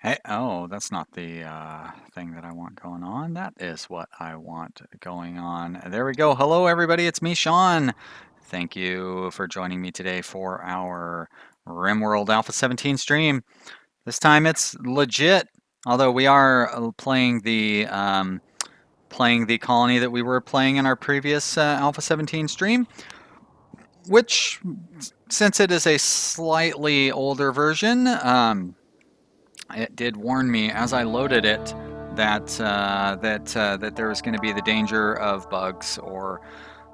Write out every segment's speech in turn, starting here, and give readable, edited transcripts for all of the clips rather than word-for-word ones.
Hey, oh, that's not the thing that I want going on. That is what I want going on. There we go. Hello, everybody. It's me, Sean. Thank you for joining me today for our Rimworld Alpha 17 stream. This time it's legit, although we are playing the colony that we were playing in our previous Alpha 17 stream, which, since it is a slightly older version, it did warn me as I loaded it that there was going to be the danger of bugs or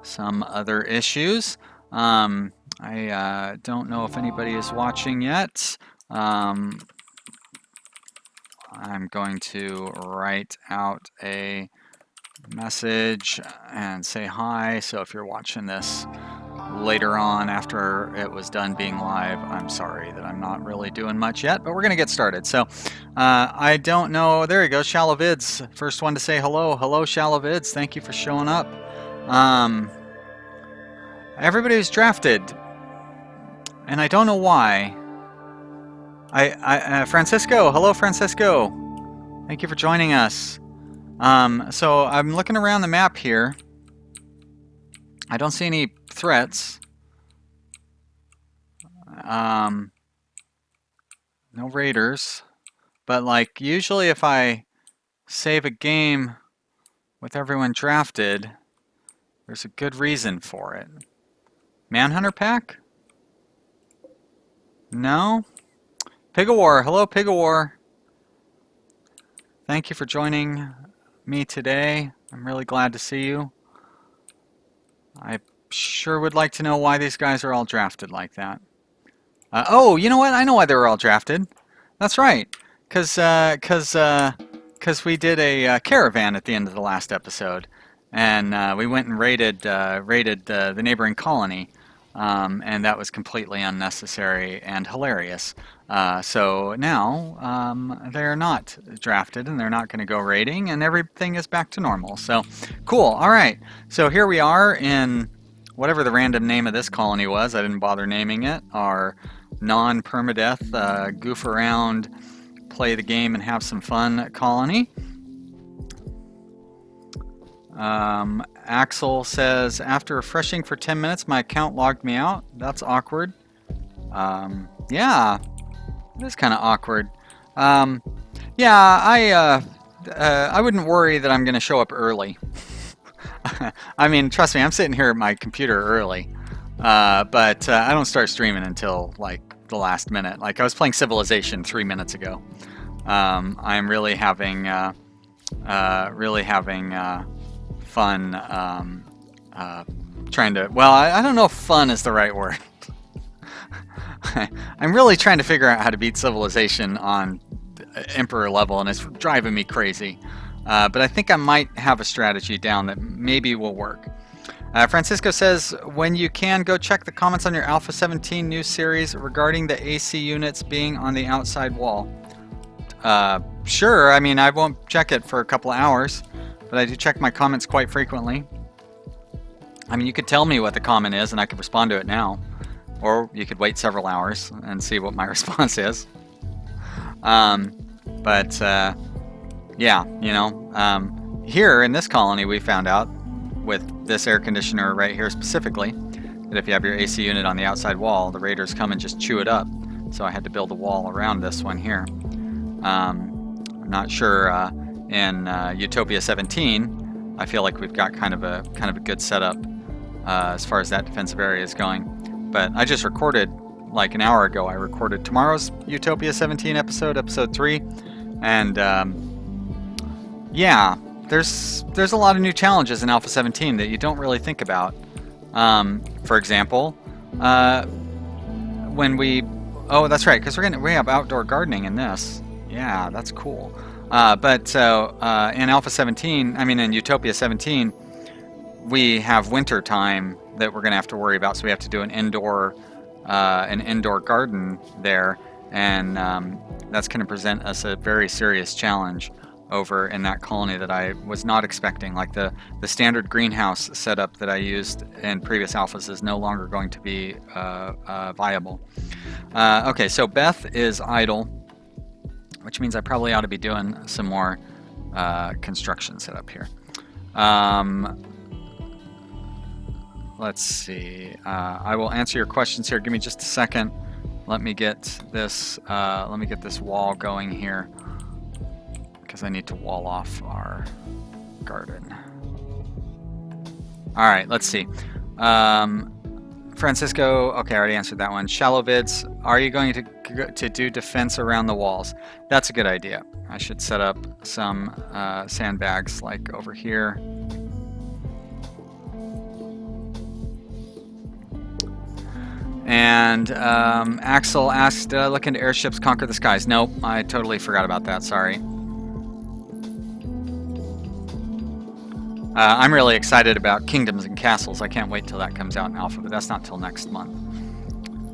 some other issues. I don't know if anybody is watching yet. I'm going to write out a message and say hi. So if you're watching this later on after it was done being live, I'm sorry that I'm not really doing much yet, but we're going to get started. So I don't know. There you go. Shallow Vids. First one to say hello. Hello, Shallow Vids. Thank you for showing up. Everybody was drafted, and I don't know why. Francisco. Hello, Francisco. Thank you for joining us. So I'm looking around the map here. I don't see any threats. No raiders. But like usually if I save a game with everyone drafted, there's a good reason for it. Manhunter pack? No? Pigawar. Hello, Pigawar. Thank you for joining me today. I'm really glad to see you. I sure would like to know why these guys are all drafted like that. Oh, you know what? I know why they were all drafted. That's right. Because we did a caravan at the end of the last episode. And we went and raided the neighboring colony. And that was completely unnecessary and hilarious. So now they're not drafted and they're not going to go raiding and everything is back to normal. So cool. All right. So here we are in whatever the random name of this colony was. I didn't bother naming it. Our non-permadeath, goof around, play the game and have some fun colony. Axel says, after refreshing for 10 minutes, my account logged me out. That's awkward. Yeah, it is kind of awkward. Yeah, I wouldn't worry that I'm going to show up early. I mean, trust me, I'm sitting here at my computer early. But I don't start streaming until like the last minute. Like I was playing Civilization 3 minutes ago. I'm really having fun trying to, well, I don't know if fun is the right word. I'm really trying to figure out how to beat Civilization on Emperor level, and it's driving me crazy. But I think I might have a strategy down that maybe will work. Francisco says, when you can, go check the comments on your Alpha 17 news series regarding the AC units being on the outside wall. Sure, I mean, I won't check it for a couple of hours, but I do check my comments quite frequently. I mean, you could tell me what the comment is and I could respond to it now. Or you could wait several hours and see what my response is. Yeah, you know, here in this colony we found out with this air conditioner right here specifically that if you have your AC unit on the outside wall, the raiders come and just chew it up. So I had to build a wall around this one here. I'm not sure in Utopia 17, I feel like we've got kind of a good setup as far as that defensive area is going. But I just recorded, like an hour ago, I recorded tomorrow's Utopia 17 episode 3, and yeah, there's a lot of new challenges in Alpha 17 that you don't really think about. For example, when we, oh, that's right, because we have outdoor gardening in this. Yeah, that's cool. But in Alpha 17, I mean in Utopia 17, we have winter time that we're going to have to worry about, so we have to do an indoor garden there, and that's going to present us a very serious challenge over in that colony that I was not expecting. Like the standard greenhouse setup that I used in previous alphas is no longer going to be viable. Okay, so Beth is idle. which means I probably ought to be doing some more construction setup here. Let's see. I will answer your questions here. Give me just a second. Let me get this wall going here, because I need to wall off our garden. All right, let's see. Francisco, okay, I already answered that one. Shallow vids, are you going to do defense around the walls? That's a good idea. I should set up some sandbags like over here. And Axel asked, did I look into airships conquer the skies? Nope, I totally forgot about that, sorry. I'm really excited about Kingdoms and Castles. I can't wait till that comes out in alpha, but that's not till next month.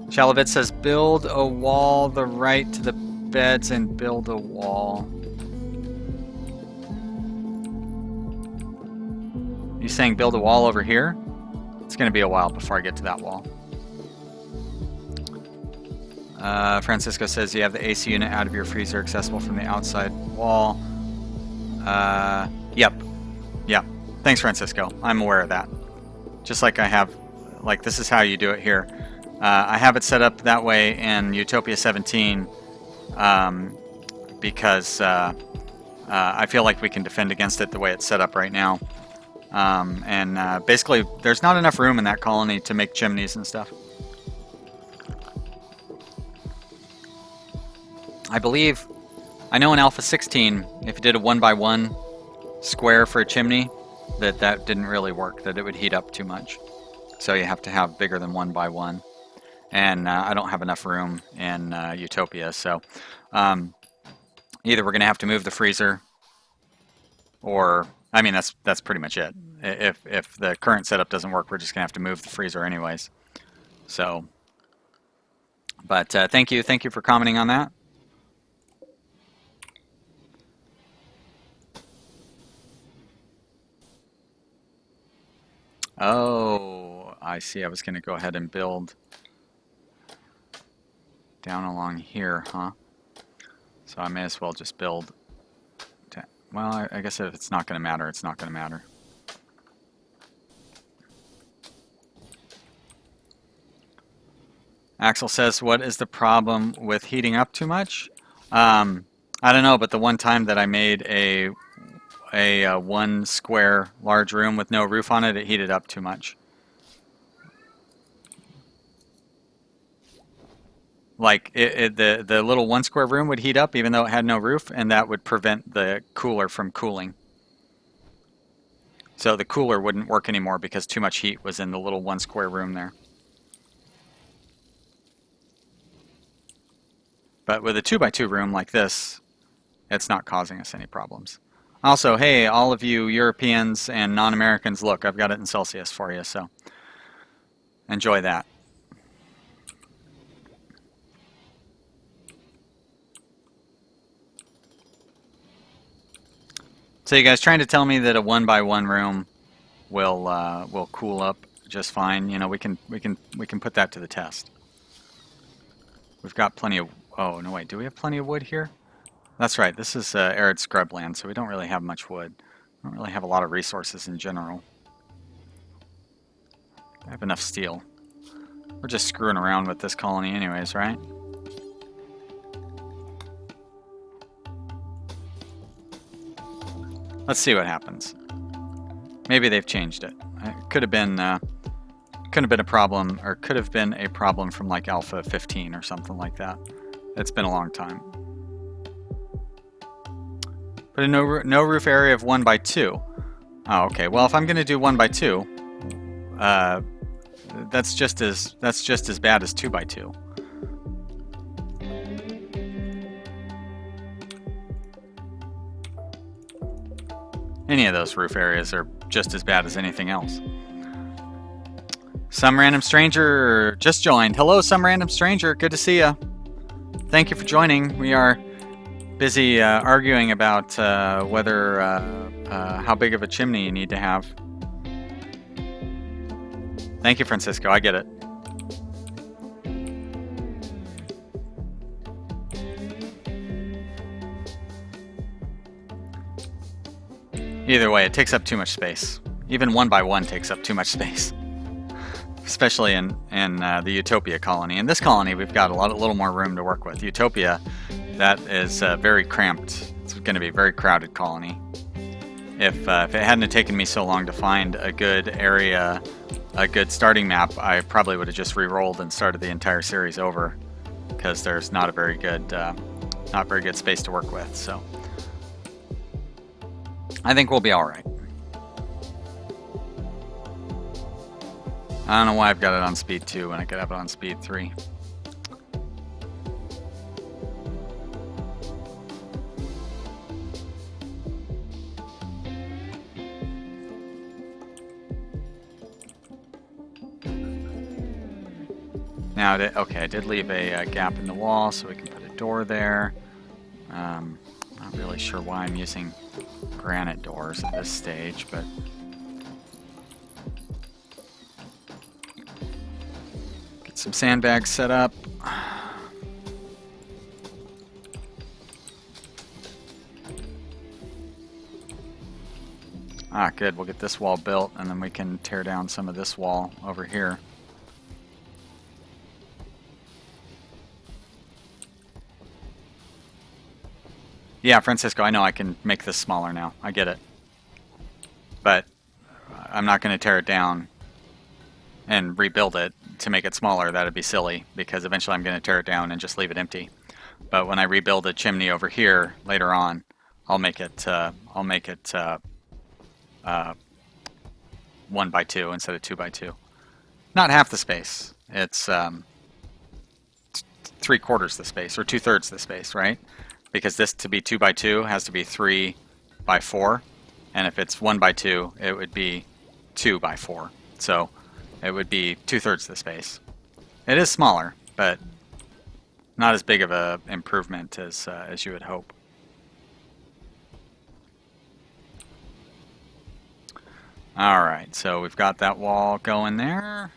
Shalavit says, build a wall the right to the beds and build a wall. You saying build a wall over here? It's going to be a while before I get to that wall. Francisco says you have the AC unit out of your freezer accessible from the outside wall. Yep. Thanks, Francisco. I'm aware of that. Just like I have, like this is how you do it here. I have it set up that way in Utopia 17 because I feel like we can defend against it the way it's set up right now. Basically, there's not enough room in that colony to make chimneys and stuff. I believe, I know in Alpha 16, if you did a 1x1 square for a chimney, that didn't really work, that it would heat up too much. So you have to have bigger than 1x1. And I don't have enough room in Utopia, so either we're going to have to move the freezer, or, I mean, that's pretty much it. If the current setup doesn't work, we're just going to have to move the freezer anyways. So, but thank you for commenting on that. Oh, I see. I was going to go ahead and build down along here, huh? So I may as well just build. Well, I guess if it's not going to matter, it's not going to matter. Axel says, what is the problem with heating up too much? I don't know, but the one time that I made a 1 square large room with no roof on it, it heated up too much. Like the little 1 square room would heat up even though it had no roof, and that would prevent the cooler from cooling. So the cooler wouldn't work anymore because too much heat was in the little 1 square room there. But with a 2x2 room like this, it's not causing us any problems. Also, hey, all of you Europeans and non-Americans, look, I've got it in Celsius for you, so enjoy that. So you guys trying to tell me that a 1x1 room will cool up just fine? You know, we can put that to the test. We've got plenty of. Oh no, wait. Do we have plenty of wood here? That's right. This is arid scrubland, so we don't really have much wood. We don't really have a lot of resources in general. I have enough steel. We're just screwing around with this colony, anyways, right? Let's see what happens. Maybe they've changed it. It could have been a problem, or could have been a problem from like Alpha 15 or something like that. It's been a long time. But a no roof area of 1x2. Oh, okay. Well, if I'm going to do 1x2, that's just as bad as 2x2. Any of those roof areas are just as bad as anything else. Some random stranger just joined. Hello, some random stranger. Good to see you. Thank you for joining. We are busy arguing about whether how big of a chimney you need to have. Thank you, Francisco. I get it. Either way, it takes up too much space. Even 1 by 1 takes up too much space. Especially in the Utopia colony. In this colony, we've got a little more room to work with. Utopia, that is very cramped. It's going to be a very crowded colony. If it hadn't taken me so long to find a good area, a good starting map, I probably would have just re-rolled and started the entire series over, because there's not very good space to work with. So I think we'll be all right. I don't know why I've got it on speed 2 when I could have it on speed 3. Now, okay, I did leave a gap in the wall, so we can put a door there. Not really sure why I'm using granite doors at this stage, but get some sandbags set up. Ah, good. We'll get this wall built, and then we can tear down some of this wall over here. Yeah, Francisco, I know I can make this smaller now. I get it. But I'm not going to tear it down and rebuild it to make it smaller. That'd be silly, because eventually I'm going to tear it down and just leave it empty. But when I rebuild a chimney over here later on, I'll make it 1 by 2 instead of 2 by 2. Not half the space. It's 3/4 the space, or 2/3 the space, right? Because this, to be 2 by 2, has to be 3 by 4, and if it's 1 by 2, it would be 2 by 4. So it would be 2/3 the space. It is smaller, but not as big of a improvement as you would hope. All right, so we've got that wall going there.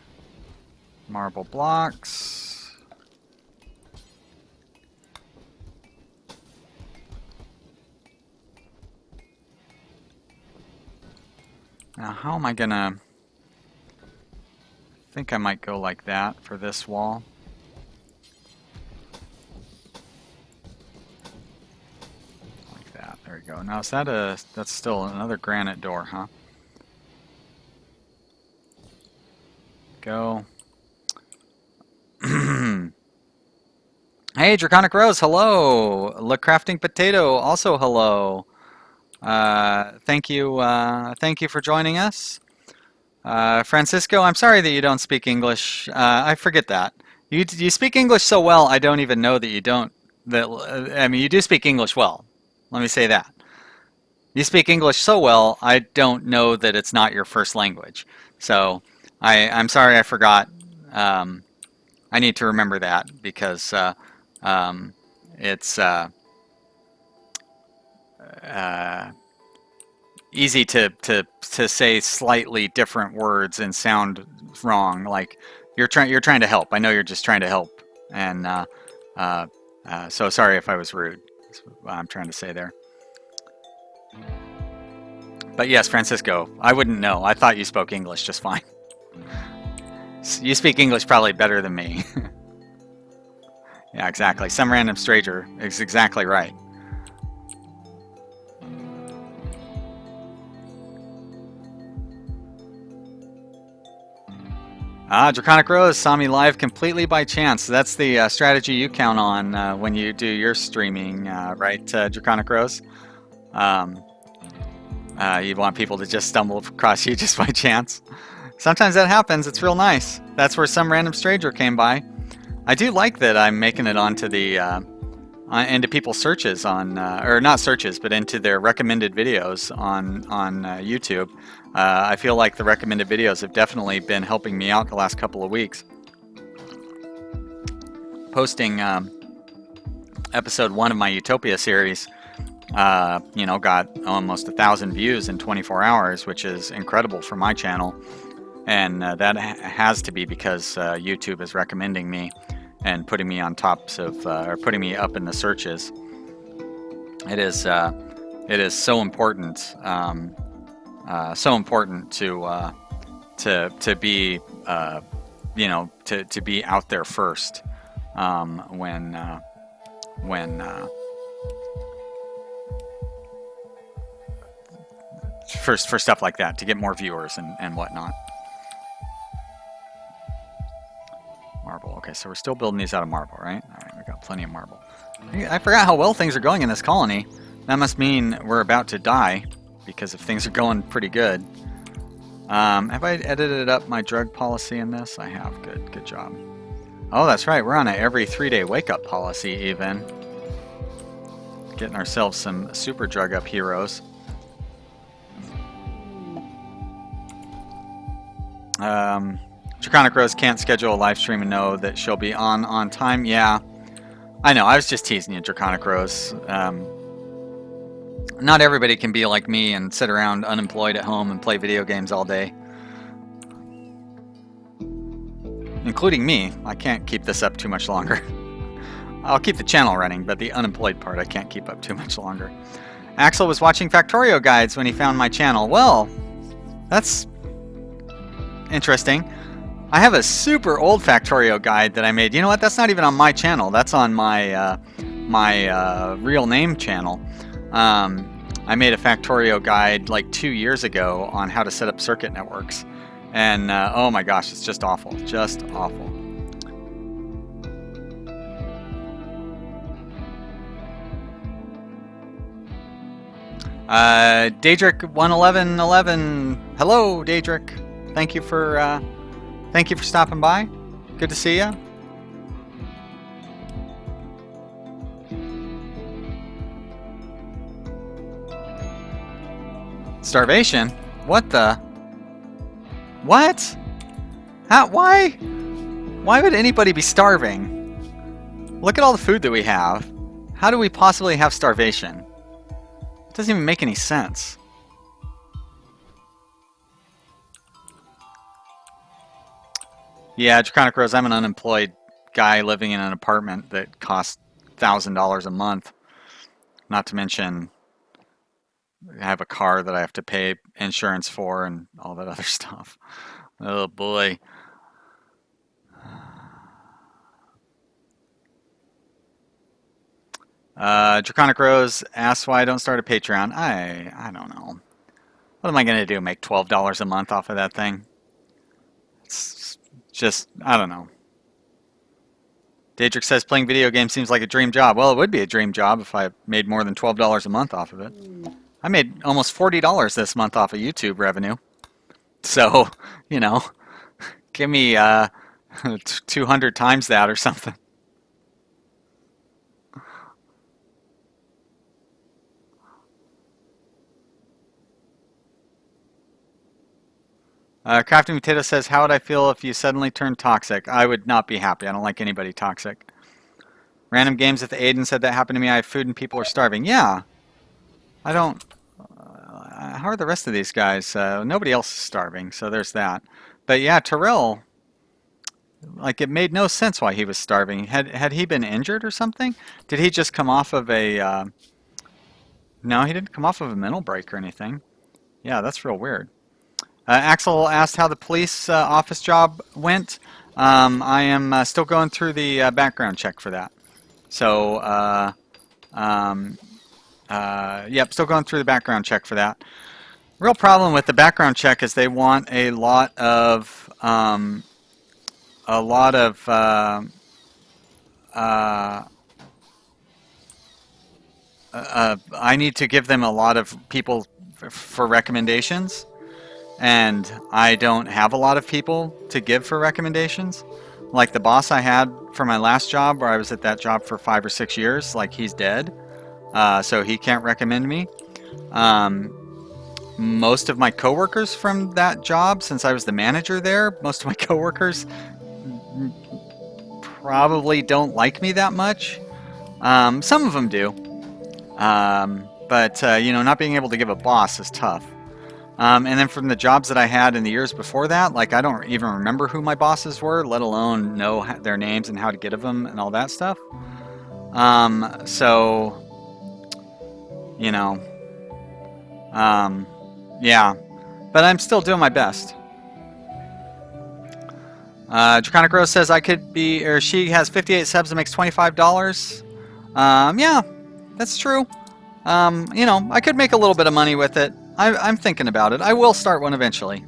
Marble blocks. Now, how am I gonna... I think I might go like that for this wall. Like that. There we go. Now, is that that's still another granite door, huh? Go. Hey, Draconic Rose, hello. Le Crafting Potato, also hello. Thank you for joining us. Francisco, I'm sorry that you don't speak English. I forget that. You speak English so well, I don't even know that you don't. I mean, you do speak English well. Let me say that. You speak English so well, I don't know that it's not your first language. So I'm sorry I forgot. I need to remember that, because it's easy to say slightly different words and sound wrong. Like you're trying to help. I know you're just trying to help, and so sorry if I was rude. That's what I'm trying to say there. But yes, Francisco, I wouldn't know. I thought you spoke English just fine. You speak English probably better than me. Yeah, exactly. Some random stranger is exactly right. Draconic Rose saw me live completely by chance. That's the strategy you count on when you do your streaming, right, Draconic Rose? You want people to just stumble across you just by chance. Sometimes that happens. It's real nice. That's where some random stranger came by. I do like that I'm making it onto the into people's searches on, or not searches, but into their recommended videos on YouTube. I feel like the recommended videos have definitely been helping me out the last couple of weeks. Posting episode 1 of my Utopia series, you know, got almost 1,000 views in 24 hours, which is incredible for my channel. And that has to be because YouTube is recommending me and putting me on tops of, or putting me up in the searches. It is so important so important to be to be out there first when for stuff like that, to get more viewers and whatnot. Marble. Okay, so we're still building these out of marble, right? All right, we got plenty of marble. I forgot how well things are going in this colony. That must mean we're about to die, because if things are going pretty good. Have I edited up my drug policy in this? I have. Good job. Oh, that's right. We're on a every 3-day wake-up policy even. Getting ourselves some super drug-up heroes. Draconic Rose can't schedule a live stream and know that she'll be on time. Yeah, I know. I was just teasing you, Draconic Rose. Not everybody can be like me and sit around unemployed at home and play video games all day. Including me. I can't keep this up too much longer. I'll keep the channel running, but the unemployed part I can't keep up too much longer. Axel was watching Factorio guides when he found my channel. Well, that's interesting. I have a super old Factorio guide that I made. You know what? That's not even on my channel. That's on my real name channel. I made a Factorio guide like 2 years ago on how to set up circuit networks. And oh my gosh, it's just awful. Just awful. Daedric 11111. Hello, Daedric. Thank you for stopping by. Good to see you. Starvation? What the? What? How? Why? Why would anybody be starving? Look at all the food that we have. How do we possibly have starvation? It doesn't even make any sense. Yeah, Draconic Rose, I'm an unemployed guy living in an apartment that costs $1,000 a month. Not to mention, I have a car that I have to pay insurance for and all that other stuff. Oh boy. Draconic Rose asks why I don't start a Patreon. I don't know. What am I going to do? Make $12 a month off of that thing? It's just, I don't know. Daedric says playing video games seems like a dream job. Well, it would be a dream job if I made more than $12 a month off of it. I made almost $40 this month off of YouTube revenue. So, you know, give me 200 times that or something. Crafting Potato says, how would I feel if you suddenly turned toxic? I would not be happy. I don't like anybody toxic. Random Games with Aiden said that happened to me. I have food and people are starving. Yeah. I don't... how are the rest of these guys? Nobody else is starving, so there's that. But yeah, Terrell, like, it made no sense why he was starving. Had he been injured or something? Did he just come off of a... No, he didn't come off of a mental break or anything. Yeah, that's real weird. Axel asked how the police office job went. I am still going through the background check for that. So, yep, still going through the background check for that. Real problem with the background check is they want a lot of I need to give them a lot of people for recommendations. And I don't have a lot of people to give for recommendations. Like the boss I had for my last job, where I was at that job for 5 or 6 years, like he's dead. So he can't recommend me. Most of my coworkers from that job, since I was the manager there, most of my coworkers probably don't like me that much. Some of them do. But you know, not being able to give a boss is tough. And then from the jobs that I had in the years before that, like I don't even remember who my bosses were, let alone know their names and how to get of them and all that stuff. So, you know, yeah. but I'm still doing my best. Draconic Rose says I could be, or she has 58 subs and makes $25. Yeah, that's true. You know, I could make a little bit of money with it. I'm thinking about it. I will start one eventually.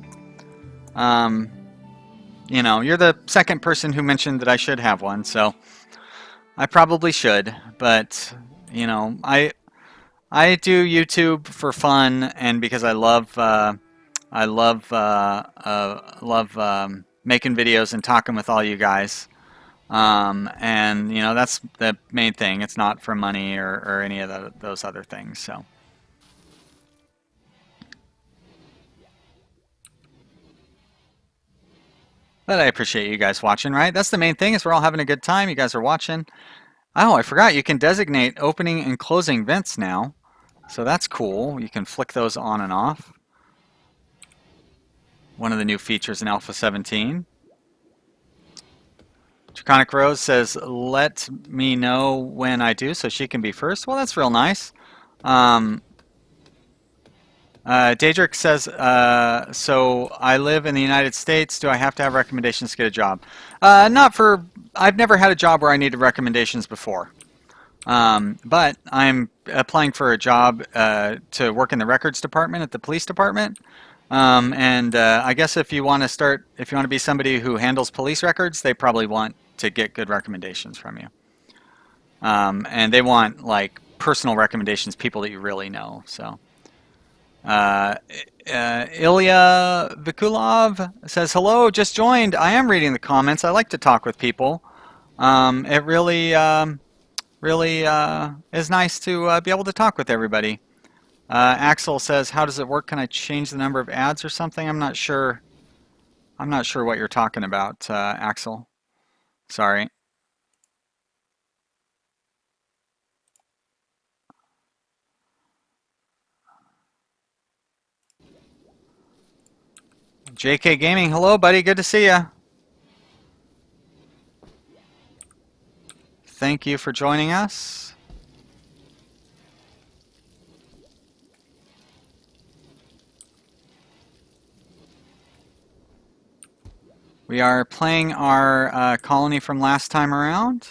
You know, you're the second person who mentioned that I should have one, so I probably should. But you know, I do YouTube for fun and because I love making videos and talking with all you guys. And you know, that's the main thing. It's not for money or any of those other things. So. But I appreciate you guys watching, right? That's the main thing is we're all having a good time. You guys are watching. Oh, I forgot. You can designate opening and closing vents now. So that's cool. You can flick those on and off. One of the new features in Alpha 17. Draconic Rose says, let me know when I do so she can be first. Well, that's real nice. Daedric says, so I live in the United States. Do I have to have recommendations to get a job? Not for, I've never had a job where I needed recommendations before. But I'm applying for a job to work in the records department at the police department. I guess if you want to be somebody who handles police records, they probably want to get good recommendations from you. And they want like personal recommendations, people that you really know. So. Ilya Vikulov says, hello, just joined. I am reading the comments. I like to talk with people. It really is nice to be able to talk with everybody. Axel says, how does it work? Can I change the number of ads or something? I'm not sure. I'm not sure what you're talking about, Axel. Sorry. JK Gaming, hello, buddy. Good to see you. Thank you for joining us. We are playing our colony from last time around.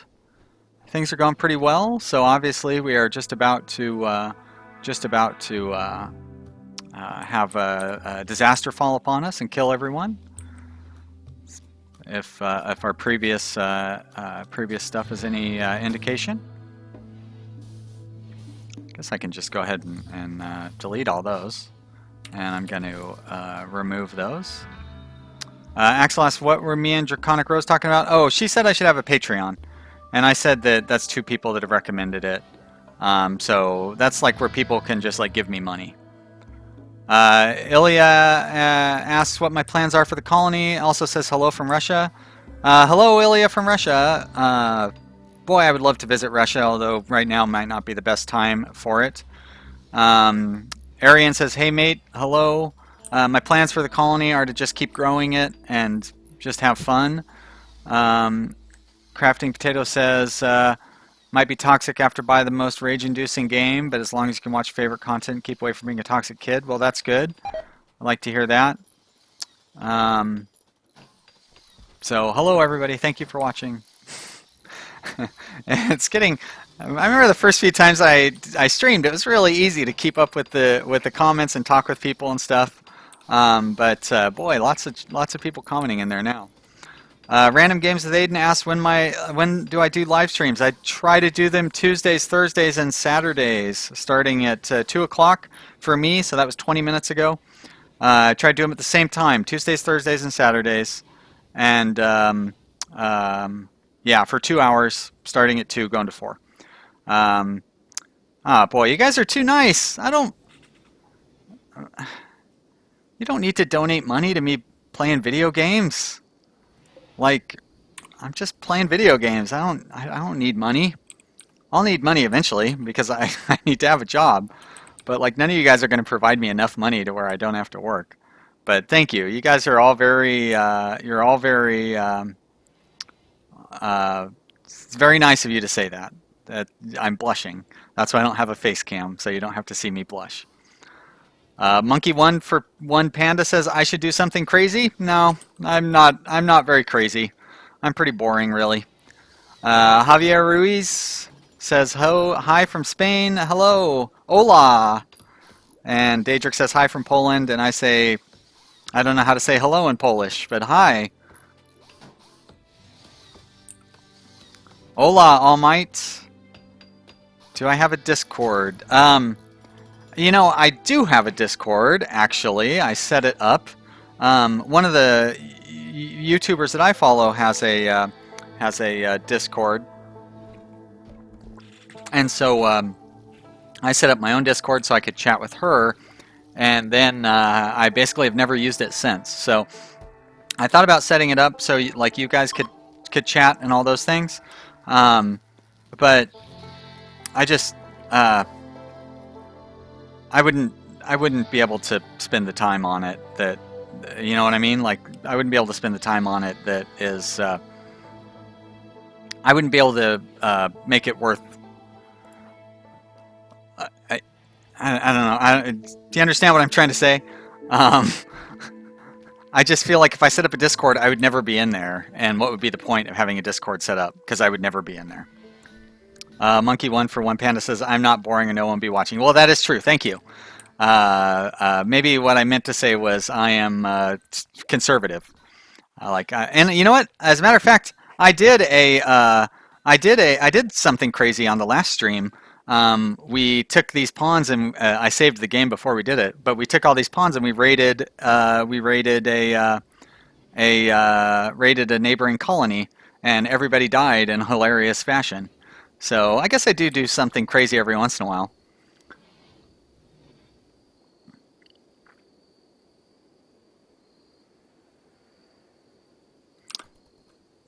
Things are going pretty well, so obviously we are just about to have a disaster fall upon us and kill everyone. If our previous stuff is any indication. I guess I can just go ahead and delete all those, and I'm going to remove those. Axel asked, what were me and Draconic Rose talking about? Oh, she said I should have a Patreon. And I said that that's 2 people that have recommended it. So that's like where people can just like give me money. Ilya asks what my plans are for the colony. Also says hello from Russia. Hello, Ilya from Russia. Boy, I would love to visit Russia, although right now might not be the best time for it. Arian says, hey mate, hello. My plans for the colony are to just keep growing it and just have fun. Crafting Potato says, might be toxic after buy the most rage-inducing game, but as long as you can watch favorite content, keep away from being a toxic kid. Well, that's good. I like to hear that. So, hello everybody. Thank you for watching. It's getting. I remember the first few times I streamed, it was really easy to keep up with the comments and talk with people and stuff. Boy, lots of people commenting in there now. Random Games with Aiden asked when do I do live streams? I try to do them Tuesdays, Thursdays, and Saturdays, starting at 2 o'clock for me. So that was 20 minutes ago. I try to do them at the same time, Tuesdays, Thursdays, and Saturdays, and yeah, for 2 hours, starting at 2, going to 4. Boy, you guys are too nice. You don't need to donate money to me playing video games. Like, I'm just playing video games. I don't need money. I'll need money eventually because I need to have a job. But like, none of you guys are going to provide me enough money to where I don't have to work. But thank you. You guys are all very. You're all very. It's very nice of you to say that. That I'm blushing. That's why I don't have a face cam, so you don't have to see me blush. Monkey one for one panda says I should do something crazy. No, I'm not. I'm not very crazy. I'm pretty boring, really. Javier Ruiz says hi from Spain. Hello, hola. And Daedric says hi from Poland, and I say I don't know how to say hello in Polish, but hi. Hola, All Might. Do I have a Discord? I do have a Discord, actually. I set it up. One of the YouTubers that I follow has a Discord, and so I set up my own Discord so I could chat with her, and then I basically have never used it since. So I thought about setting it up so like you guys could chat and all those things, but I just I wouldn't be able to spend the time on it that, you know what I mean? Like, I wouldn't be able to spend the time on it that is, I wouldn't be able to make it worth, I don't know. Do you understand what I'm trying to say? I just feel like if I set up a Discord, I would never be in there. And what would be the point of having a Discord set up? Because I would never be in there. Monkey one for one panda says, I'm not boring and no one be watching. Well, that is true. Thank you. Maybe what I meant to say was I am conservative. And you know what? As a matter of fact, I did something crazy on the last stream. We took these pawns and I saved the game before we did it. But we took all these pawns and we raided a neighboring colony, and everybody died in hilarious fashion. So I guess I do something crazy every once in a while.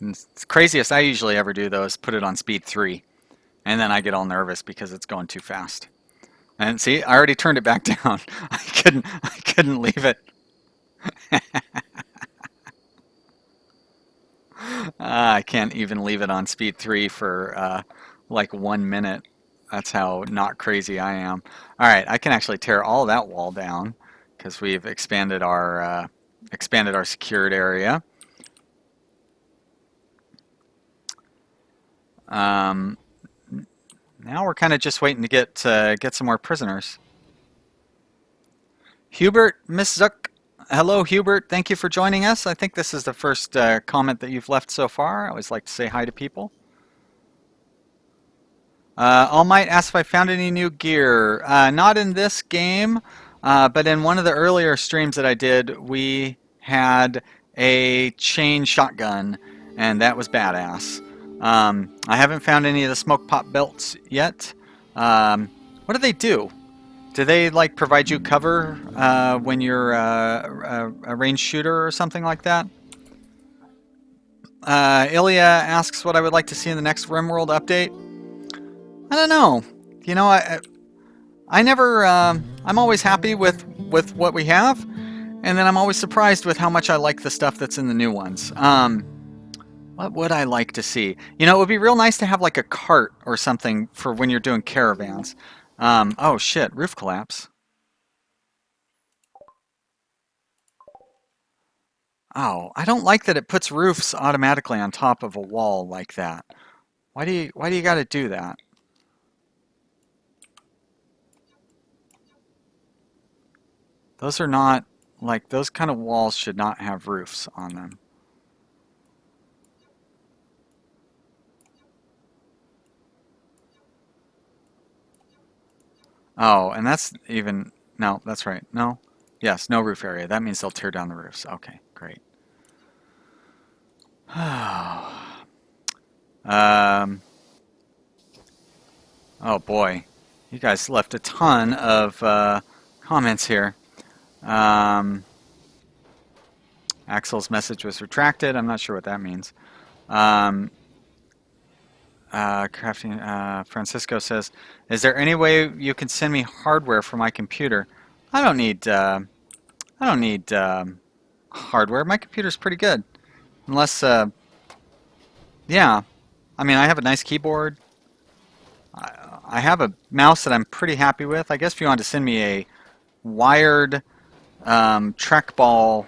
And the craziest I usually ever do, though, is put it on speed 3. And then I get all nervous because it's going too fast. And see, I already turned it back down. I couldn't leave it. I can't even leave it on speed 3 for like 1 minute. That's how not crazy I am. All right, I can actually tear all that wall down because we've expanded our secured area. Now we're kind of just waiting to get some more prisoners. Hubert, Miss Zuck. Hello, Hubert. Thank you for joining us. I think this is the first comment that you've left so far. I always like to say hi to people. All Might asked if I found any new gear. Not in this game, but in one of the earlier streams that I did, we had a chain shotgun, and that was badass. I haven't found any of the smoke pop belts yet. What do they do? Do they like provide you cover when you're a ranged shooter or something like that? Ilya asks what I would like to see in the next Rimworld update. I don't know. You know, I never. I'm always happy with what we have, and then I'm always surprised with how much I like the stuff that's in the new ones. What would I like to see? You know, it would be real nice to have like a cart or something for when you're doing caravans. Oh shit, roof collapse. Oh, I don't like that it puts roofs automatically on top of a wall like that. Why do you got to do that? Those are not, like, those kind of walls should not have roofs on them. Oh, and that's even, no, that's right. No, yes, no roof area. That means they'll tear down the roofs. Okay, great. Oh boy, you guys left a ton of comments here. Axel's message was retracted. I'm not sure what that means. Francisco says, "Is there any way you can send me hardware for my computer? I don't need hardware. My computer's pretty good. Unless, yeah. I mean, I have a nice keyboard. I have a mouse that I'm pretty happy with. I guess if you want to send me wired trackball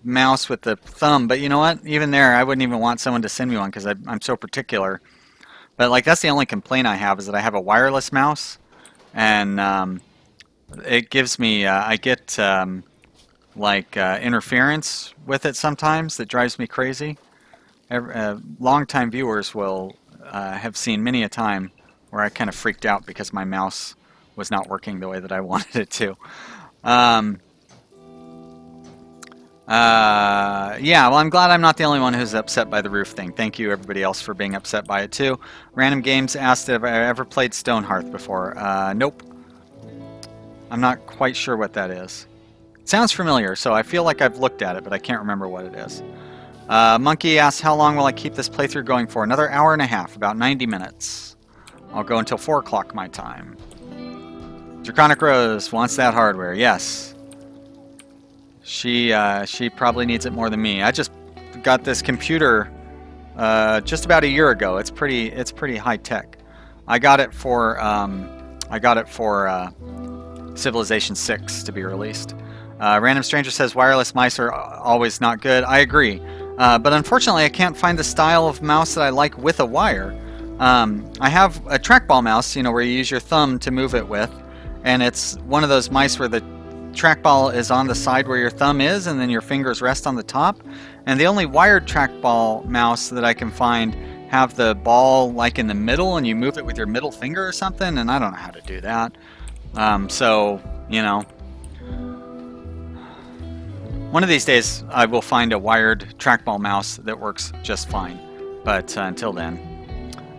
mouse with the thumb, but you know what? Even there, I wouldn't even want someone to send me one because I'm so particular. But like that's the only complaint I have is that I have a wireless mouse, and it gives me I get interference with it sometimes that drives me crazy. Long-time viewers will have seen many a time where I kind of freaked out because my mouse was not working the way that I wanted it to. Yeah, well, I'm glad I'm not the only one who's upset by the roof thing. Thank you, everybody else, for being upset by it, too. Random Games asked if I ever played Stonehearth before. Nope. I'm not quite sure what that is. It sounds familiar, so I feel like I've looked at it, but I can't remember what it is. Monkey asks, how long will I keep this playthrough going for? Another hour and a half, about 90 minutes. I'll go until 4 o'clock my time. Draconic Rose wants that hardware. Yes. She probably needs it more than me. I just got this computer just about a year ago. It's pretty high tech. I got it for Civilization 6 to be released. Random Stranger says wireless mice are always not good. I agree. But unfortunately, I can't find the style of mouse that I like with a wire. I have a trackball mouse, you know, where you use your thumb to move it with, and it's one of those mice where the trackball is on the side where your thumb is, and then your fingers rest on the top. And the only wired trackball mouse that I can find have the ball like in the middle, and you move it with your middle finger or something, and I don't know how to do that. So, you know, one of these days I will find a wired trackball mouse that works just fine. But until then,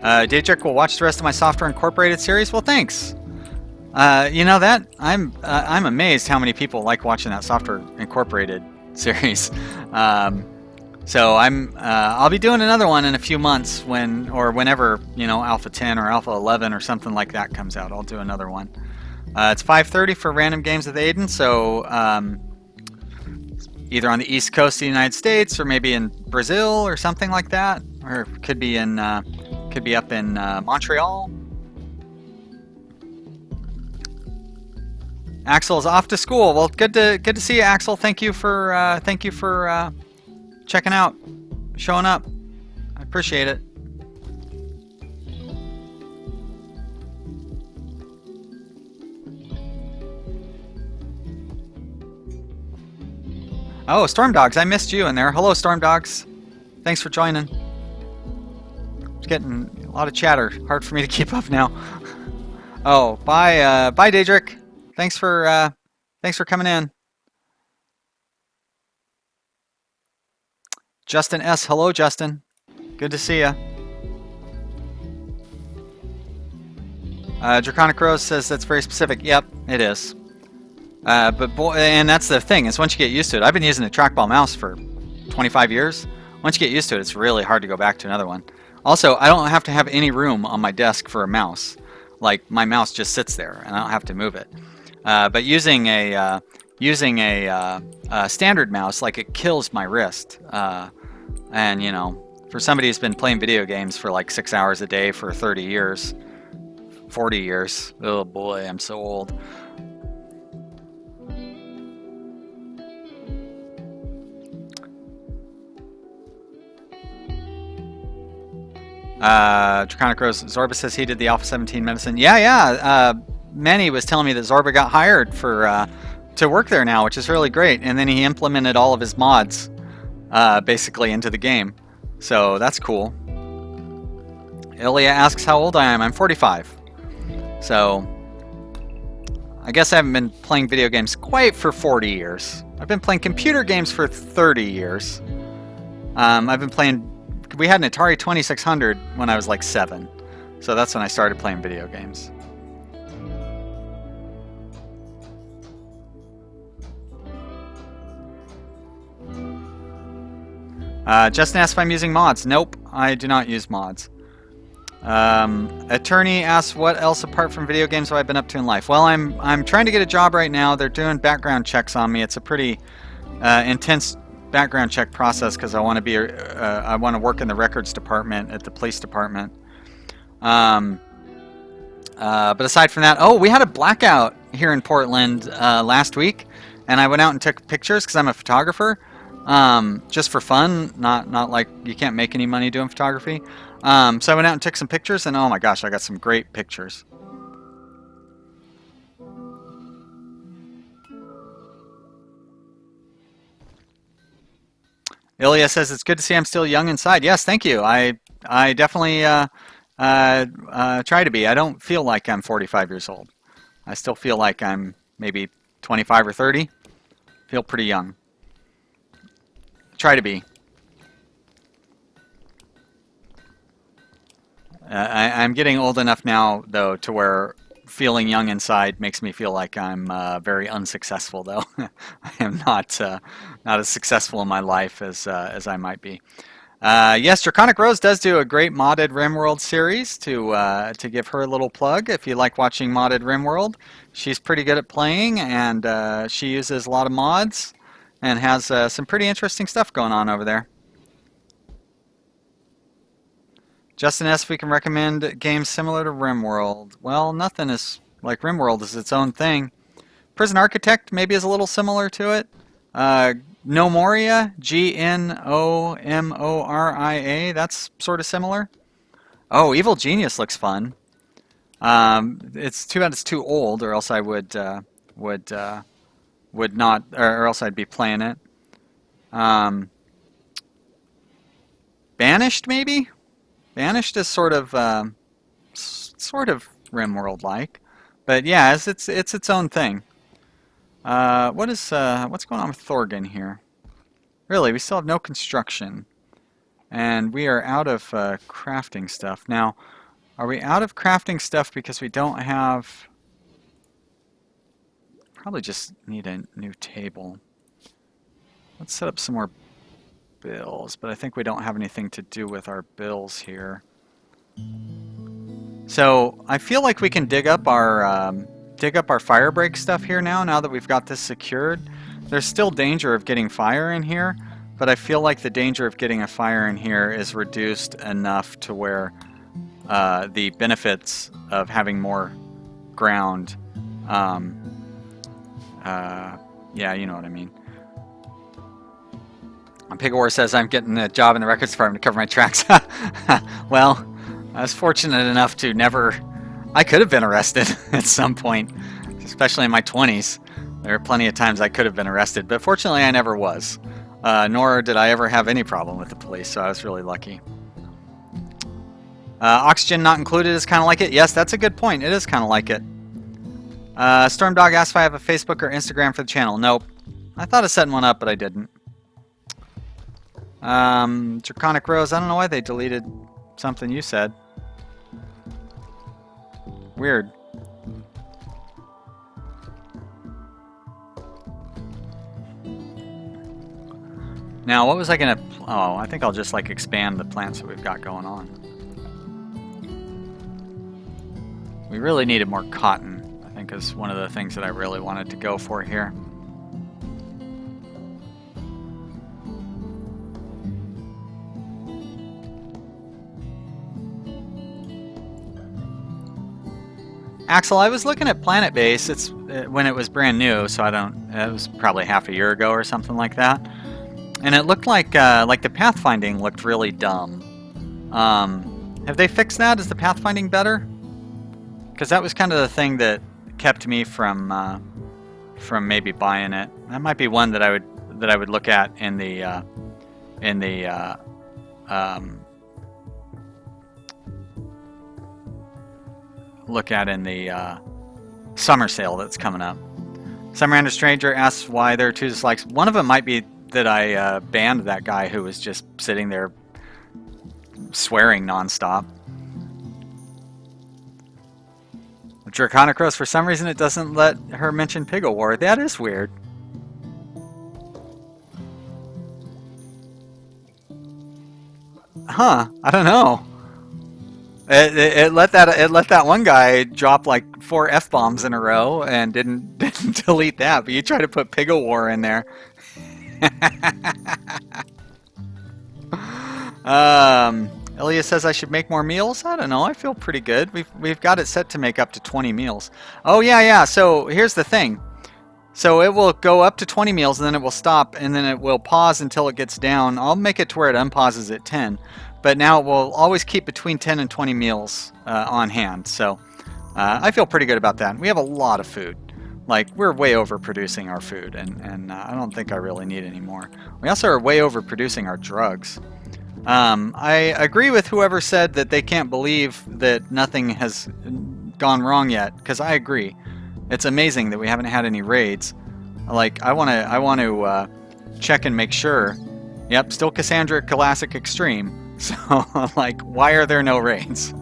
Daycheck will watch the rest of my Software Incorporated series. Well, thanks. You know that I'm amazed how many people like watching that Software Incorporated series. So I'll be doing another one in a few months whenever, you know, Alpha 10 or Alpha 11 or something like that comes out. I'll do another one. It's 5:30 for Random Games with Aiden, so either on the East Coast of the United States or maybe in Brazil or something like that, or could be up in Montreal. Axel is off to school. Well, good to see you, Axel. Thank you for checking out, showing up. I appreciate it. Oh, Storm Dogs, I missed you in there. Hello, Storm Dogs. Thanks for joining. It's getting a lot of chatter. Hard for me to keep up now. Oh, bye, Daedric. Thanks for coming in. Justin S. Hello, Justin. Good to see ya. Draconic Rose says that's very specific. Yep, it is. But boy, and that's the thing, is once you get used to it. I've been using a trackball mouse for 25 years. Once you get used to it, it's really hard to go back to another one. Also, I don't have to have any room on my desk for a mouse. Like, my mouse just sits there, and I don't have to move it. But using a standard mouse, like, it kills my wrist. And, you know, for somebody who's been playing video games for like 6 hours a day for 30 years, 40 years, oh boy, I'm so old. Draconic Rose, Zorba says he did the Alpha 17 medicine. Yeah. Manny was telling me that Zorba got hired to work there now, which is really great. And then he implemented all of his mods basically into the game. So that's cool. Ilya asks how old I am. I'm 45. So I guess I haven't been playing video games quite for 40 years. I've been playing computer games for 30 years. We had an Atari 2600 when I was like 7. So that's when I started playing video games. Justin asked if I'm using mods. Nope, I do not use mods. Attorney asks what else apart from video games have I been up to in life. Well, I'm trying to get a job right now. They're doing background checks on me. It's a pretty intense background check process because I want to work in the records department at the police department. But aside from that, oh, we had a blackout here in Portland last week, and I went out and took pictures because I'm a photographer, just for fun. Not like you can't make any money doing photography. So I went out and took some pictures, and oh my gosh, I got some great pictures. Ilya says it's good to see I'm still young inside. Yes, thank you. I definitely try to be. I don't feel like I'm 45 years old. I still feel like I'm maybe 25 or 30. Feel pretty young. Try to be. I'm getting old enough now, though, to where feeling young inside makes me feel like I'm very unsuccessful, though. I am not as successful in my life as I might be. Yes, Draconic Rose does do a great modded Rimworld series. To give her a little plug, if you like watching modded Rimworld, she's pretty good at playing, and she uses a lot of mods and has some pretty interesting stuff going on over there. Justin asks if we can recommend games similar to Rimworld. Well, nothing is like Rimworld is its own thing. Prison Architect maybe is a little similar to it. Gnomoria, Gnomoria, that's sort of similar. Oh, Evil Genius looks fun. It's too bad it's too old, or else I would not, or else I'd be playing it. Banished maybe. Banished is sort of Rimworld-like, but yeah, it's its own thing. What's going on with Thorgan here? Really, we still have no construction, and we are out of crafting stuff. Now, are we out of crafting stuff because we don't have? Probably just need a new table. Let's set up some more bills, but I think we don't have anything to do with our bills here. So I feel like we can dig up our fire break stuff here now that we've got this secured. There's still danger of getting fire in here, but I feel like the danger of getting a fire in here is reduced enough to where the benefits of having more ground, yeah, you know what I mean. Pigawar says I'm getting a job in the records department to cover my tracks. Well, I was fortunate enough to never... I could have been arrested at some point, especially in my 20s. There are plenty of times I could have been arrested, but fortunately I never was. Nor did I ever have any problem with the police, so I was really lucky. Oxygen not included is kind of like it. Yes, that's a good point. It is kind of like it. Stormdog asked if I have a Facebook or Instagram for the channel. Nope. I thought of setting one up, but I didn't. Draconic Rose, I don't know why they deleted something you said. Weird. Now, what was I gonna... Oh, I think I'll just like expand the plants that we've got going on. We really needed more cotton, I think is one of the things that I really wanted to go for here. Axel, I was looking at Planet Base. It's when it was brand new, so it was probably half a year ago or something like that. And it looked like the pathfinding looked really dumb. Have they fixed that? Is the pathfinding better? Because that was kind of the thing that kept me from maybe buying it. That might be one that I would look at in the summer sale that's coming up. Summer Stranger asks why there are 2 dislikes. One of them might be that I banned that guy who was just sitting there swearing nonstop. Draconic Rose, for some reason it doesn't let her mention Pigawar. That is weird. Huh, I don't know. It let that one guy drop like 4 F-bombs in a row and didn't delete that, but you try to put Pigawar in there. Ilya says I should make more meals. I don't know. I feel pretty good. We've got it set to make up to 20 meals. Oh yeah. So here's the thing. So it will go up to 20 meals and then it will stop and then it will pause until it gets down. I'll make it to where it unpauses at 10. But now it will always keep between 10 and 20 meals on hand. So I feel pretty good about that. We have a lot of food. Like, we're way overproducing our food, and I don't think I really need any more. We also are way overproducing our drugs. I agree with whoever said that they can't believe that nothing has gone wrong yet, because I agree. It's amazing that we haven't had any raids. Like, I want to check and make sure. Yep, still Cassandra Classic Extreme. So, like, why are there no raids?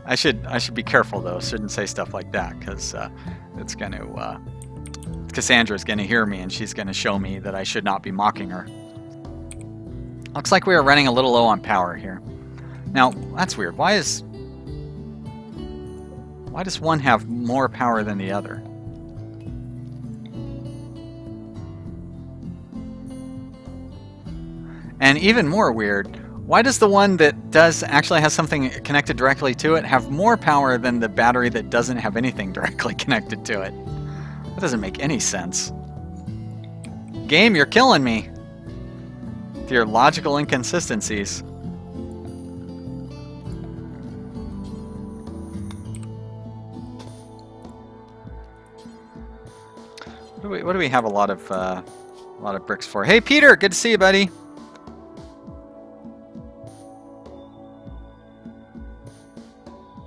I should be careful though. Shouldn't say stuff like that because it's going to Cassandra's going to hear me and she's going to show me that I should not be mocking her. Looks like we are running a little low on power here. Now that's weird. Why does one have more power than the other? And even more weird, why does the one that does actually has something connected directly to it have more power than the battery that doesn't have anything directly connected to it? That doesn't make any sense. Game, you're killing me with your logical inconsistencies. What do we have a lot of bricks for? Hey Peter, good to see you, buddy.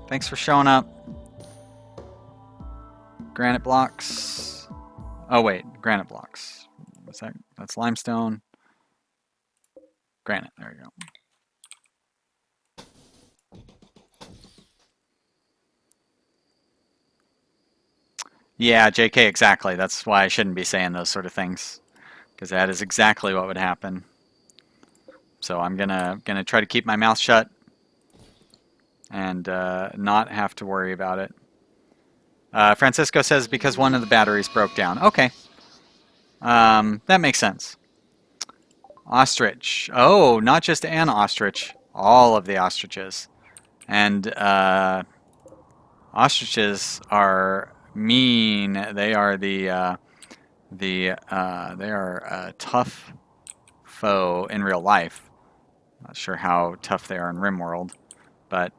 Thanks for showing up. Granite blocks. Oh wait, granite blocks. What's that? That's limestone. Granite, there you go. Yeah, JK, exactly. That's why I shouldn't be saying those sort of things, because that is exactly what would happen. So I'm gonna try to keep my mouth shut and not have to worry about it. Francisco says because one of the batteries broke down. Okay, that makes sense. Ostrich. Oh, not just an ostrich. All of the ostriches. And ostriches are mean. They are they are a tough foe in real life. Not sure how tough they are in Rimworld, but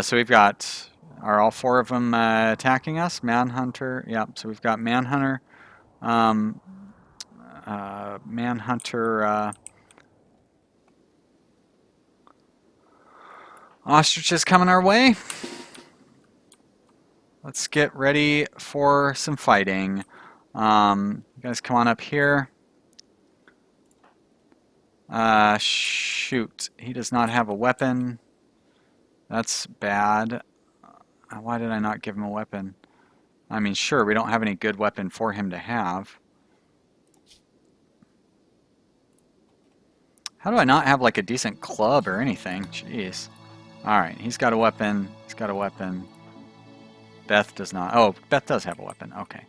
so we've got. Are all four of them attacking us? Manhunter. Yep. So we've got Manhunter. Manhunter. Ostriches coming our way. Let's get ready for some fighting. You guys come on up here. Shoot. He does not have a weapon. That's bad. Why did I not give him a weapon? I mean, sure, we don't have any good weapon for him to have. How do I not have like a decent club or anything? Jeez. Alright, he's got a weapon. He's got a weapon. Beth does not. Oh, Beth does have a weapon. Okay.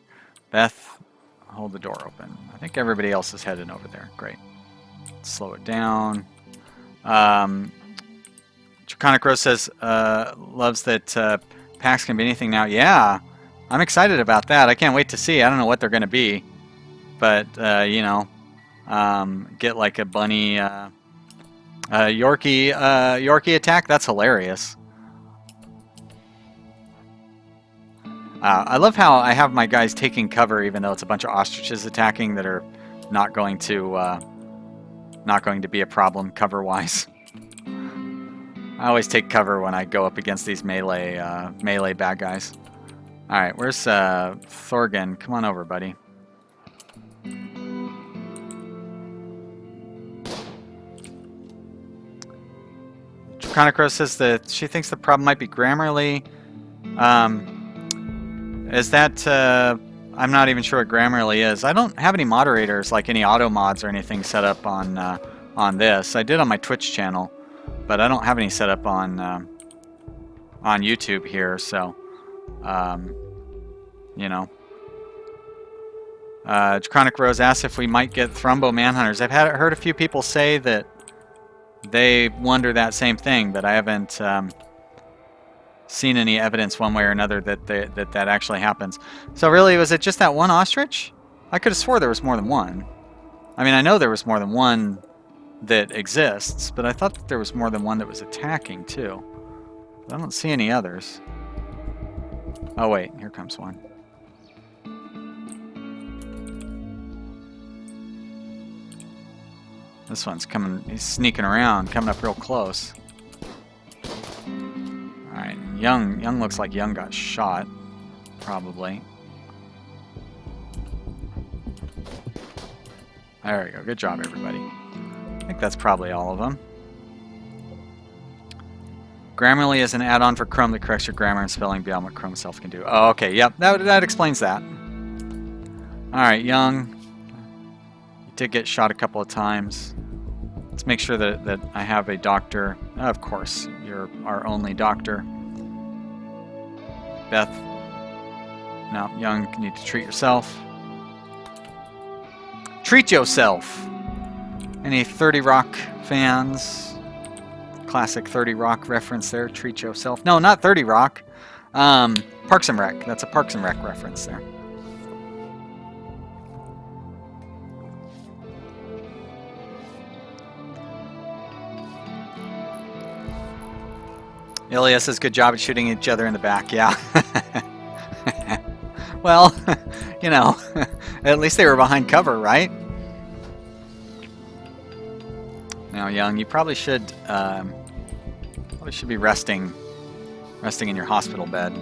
Beth, hold the door open. I think everybody else is heading over there. Great. Let's slow it down. Draconic Rose says, loves that packs can be anything now. Yeah, I'm excited about that. I can't wait to see. I don't know what they're going to be. But, you know, get like a bunny Yorkie attack. That's hilarious. I love how I have my guys taking cover even though it's a bunch of ostriches attacking that are not going to be a problem cover-wise. I always take cover when I go up against these melee bad guys. Alright, where's Thorgan? Come on over, buddy. Chronicro says that she thinks the problem might be Grammarly. Is that... I'm not even sure what Grammarly is. I don't have any moderators, like any auto mods or anything set up on this. I did on my Twitch channel, but I don't have any set up on YouTube here, so you know. Draconic Rose asks if we might get Thrumbo Manhunters. I've heard a few people say that they wonder that same thing, but I haven't seen any evidence one way or another that that actually happens. So really, was it just that one ostrich? I could have swore there was more than one. I mean, I know there was more than one that exists, but I thought that there was more than one that was attacking too. But I don't see any others. Oh wait, here comes one. This one's coming, he's sneaking around, coming up real close. Alright, Young looks like Young got shot, probably. There we go, good job everybody. I think that's probably all of them. Grammarly is an add-on for Chrome that corrects your grammar and spelling beyond what Chrome itself can do. Oh, okay, yep, that explains that. Alright, Young. You did get shot a couple of times. Let's make sure that I have a doctor. Of course, you're our only doctor. Beth. No, Young, you need to treat yourself. Treat yourself! Any 30 Rock fans? Classic 30 Rock reference there. Treat yourself. No, not 30 Rock. Parks and Rec. That's a Parks and Rec reference there. Ilya says, good job at shooting each other in the back. Yeah. Well, you know, at least they were behind cover, right? Now, Young, you probably should be resting in your hospital bed.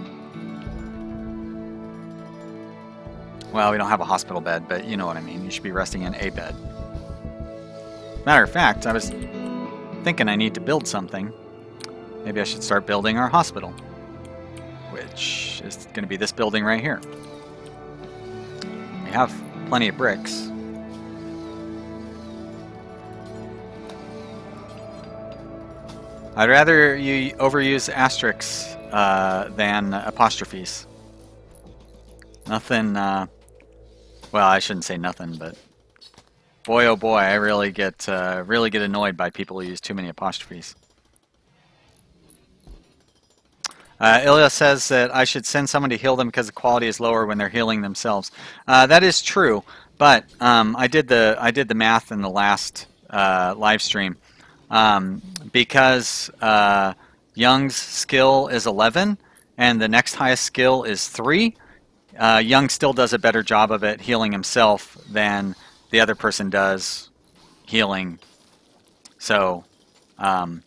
Well, we don't have a hospital bed, but you know what I mean. You should be resting in a bed. Matter of fact, I was thinking I need to build something. Maybe I should start building our hospital, which is going to be this building right here. We have plenty of bricks. I'd rather you overuse asterisks than apostrophes. Nothing, well, I shouldn't say nothing, but boy oh boy, I really get annoyed by people who use too many apostrophes. Ilya says that I should send someone to heal them because the quality is lower when they're healing themselves. That is true, but I did the math in the last live stream. Because Young's skill is 11 and the next highest skill is 3, Young still does a better job of it healing himself than the other person does healing. So, but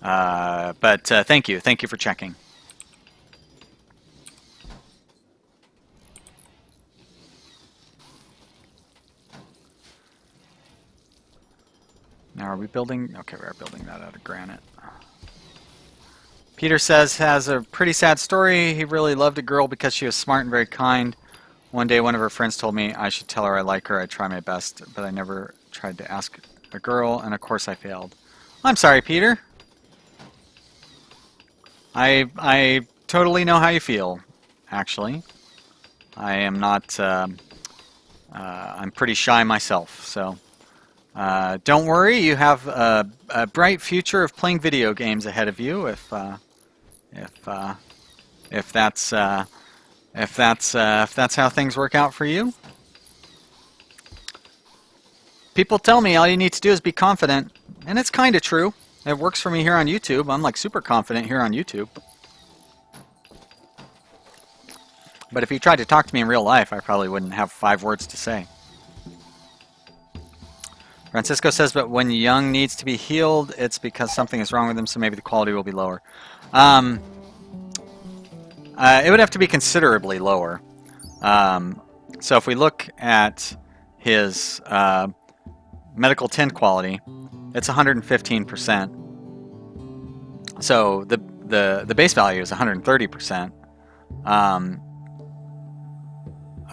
thank you for checking. Now are we building? Okay, we are building that out of granite. Peter says, has a pretty sad story. He really loved a girl because she was smart and very kind. One day one of her friends told me I should tell her I like her. I try my best, but I never tried to ask a girl, and of course I failed. I'm sorry, Peter. I totally know how you feel, actually. I am not, I'm pretty shy myself, so... don't worry, you have a bright future of playing video games ahead of you. If that's how things work out for you. People tell me all you need to do is be confident, and it's kind of true. It works for me here on YouTube. I'm like super confident here on YouTube. But if you tried to talk to me in real life, I probably wouldn't have 5 words to say. Francisco says, but when Young needs to be healed, it's because something is wrong with him, so maybe the quality will be lower. It would have to be considerably lower. So if we look at his medical 10 quality, it's 115%. So the base value is 130%.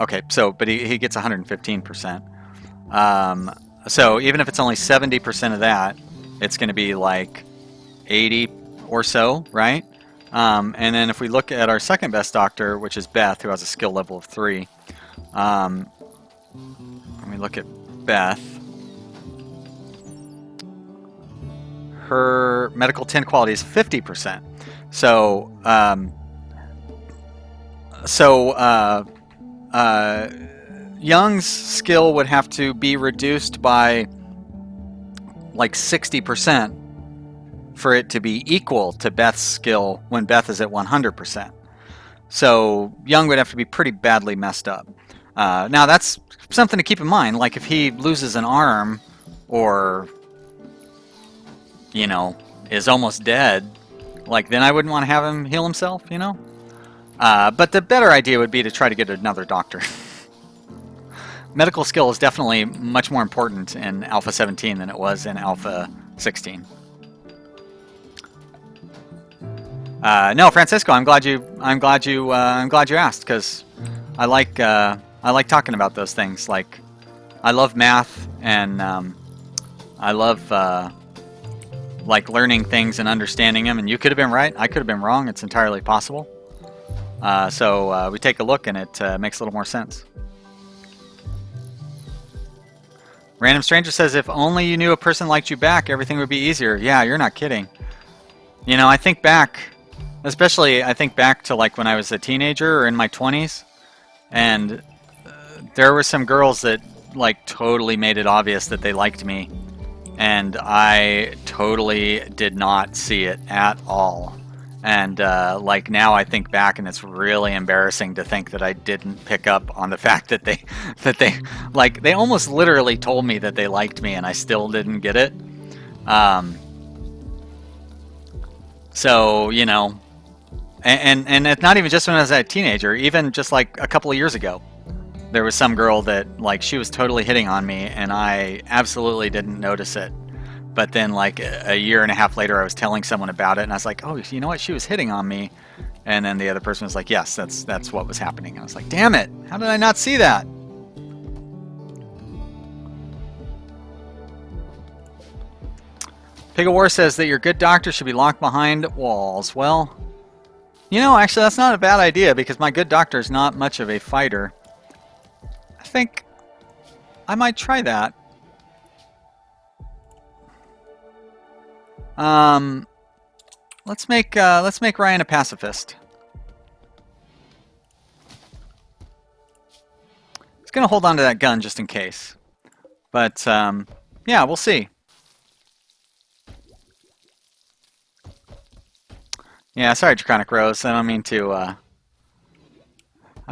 Okay, so but he gets 115%. So even if it's only 70% of that, it's going to be like 80 or so, right? And then if we look at our second best doctor, which is Beth, who has a skill level of 3, when we look at Beth, her medical 10 quality is 50%. So, Young's skill would have to be reduced by like 60% for it to be equal to Beth's skill when Beth is at 100%. So Young would have to be pretty badly messed up. Now that's something to keep in mind. Like if he loses an arm or, you know, is almost dead, like then I wouldn't want to have him heal himself, you know? But the better idea would be to try to get another doctor. Medical skill is definitely much more important in Alpha 17 than it was in Alpha 16. No, Francisco, I'm glad you asked, because I like talking about those things. Like, I love math, and I love like learning things and understanding them. And you could have been right, I could have been wrong. It's entirely possible. So we take a look, and it makes a little more sense. Random Stranger says, if only you knew a person liked you back, everything would be easier. Yeah, you're not kidding. You know, I think back, especially I think back to like when I was a teenager or in my 20s, and there were some girls that like totally made it obvious that they liked me, and I totally did not see it at all. And like now I think back, and it's really embarrassing to think that I didn't pick up on the fact that they like they almost literally told me that they liked me, and I still didn't get it. So, you know, and it's not even just when I was a teenager, even just like a couple of years ago, there was some girl that like she was totally hitting on me, and I absolutely didn't notice it. But then like a year and a half later, I was telling someone about it, and I was like, oh, you know what? She was hitting on me. And then the other person was like, yes, that's what was happening. And I was like, damn it. How did I not see that? Pig of War says that your good doctor should be locked behind walls. Well, you know, actually, that's not a bad idea, because my good doctor is not much of a fighter. I think I might try that. Let's make Ryan a pacifist. He's gonna hold on to that gun just in case. But yeah, we'll see. Yeah, sorry, Draconic Rose. I don't mean to. I'm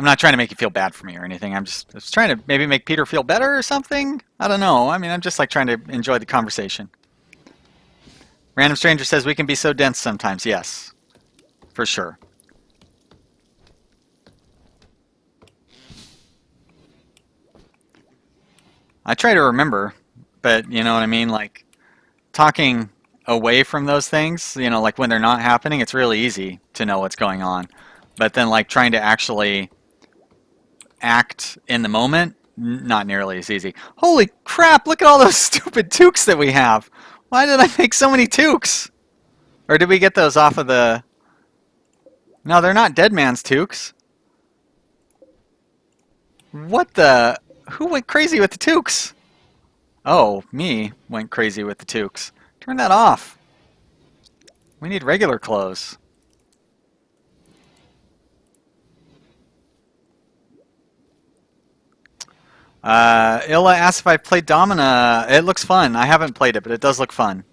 not trying to make you feel bad for me or anything. I'm just trying to maybe make Peter feel better or something. I don't know. I mean, I'm just like trying to enjoy the conversation. Random Stranger says we can be so dense sometimes. Yes, for sure. I try to remember, but you know what I mean? Like talking away from those things, you know, like when they're not happening, it's really easy to know what's going on. But then like trying to actually act in the moment, not nearly as easy. Holy crap, look at all those stupid toques that we have. Why did I make so many toques? Or did we get those off of the... No, they're not Dead Man's toques. What the... Who went crazy with the toques? Oh, me went crazy with the toques. Turn that off. We need regular clothes. Illa asked if I played Domina. It looks fun. I haven't played it, but it does look fun.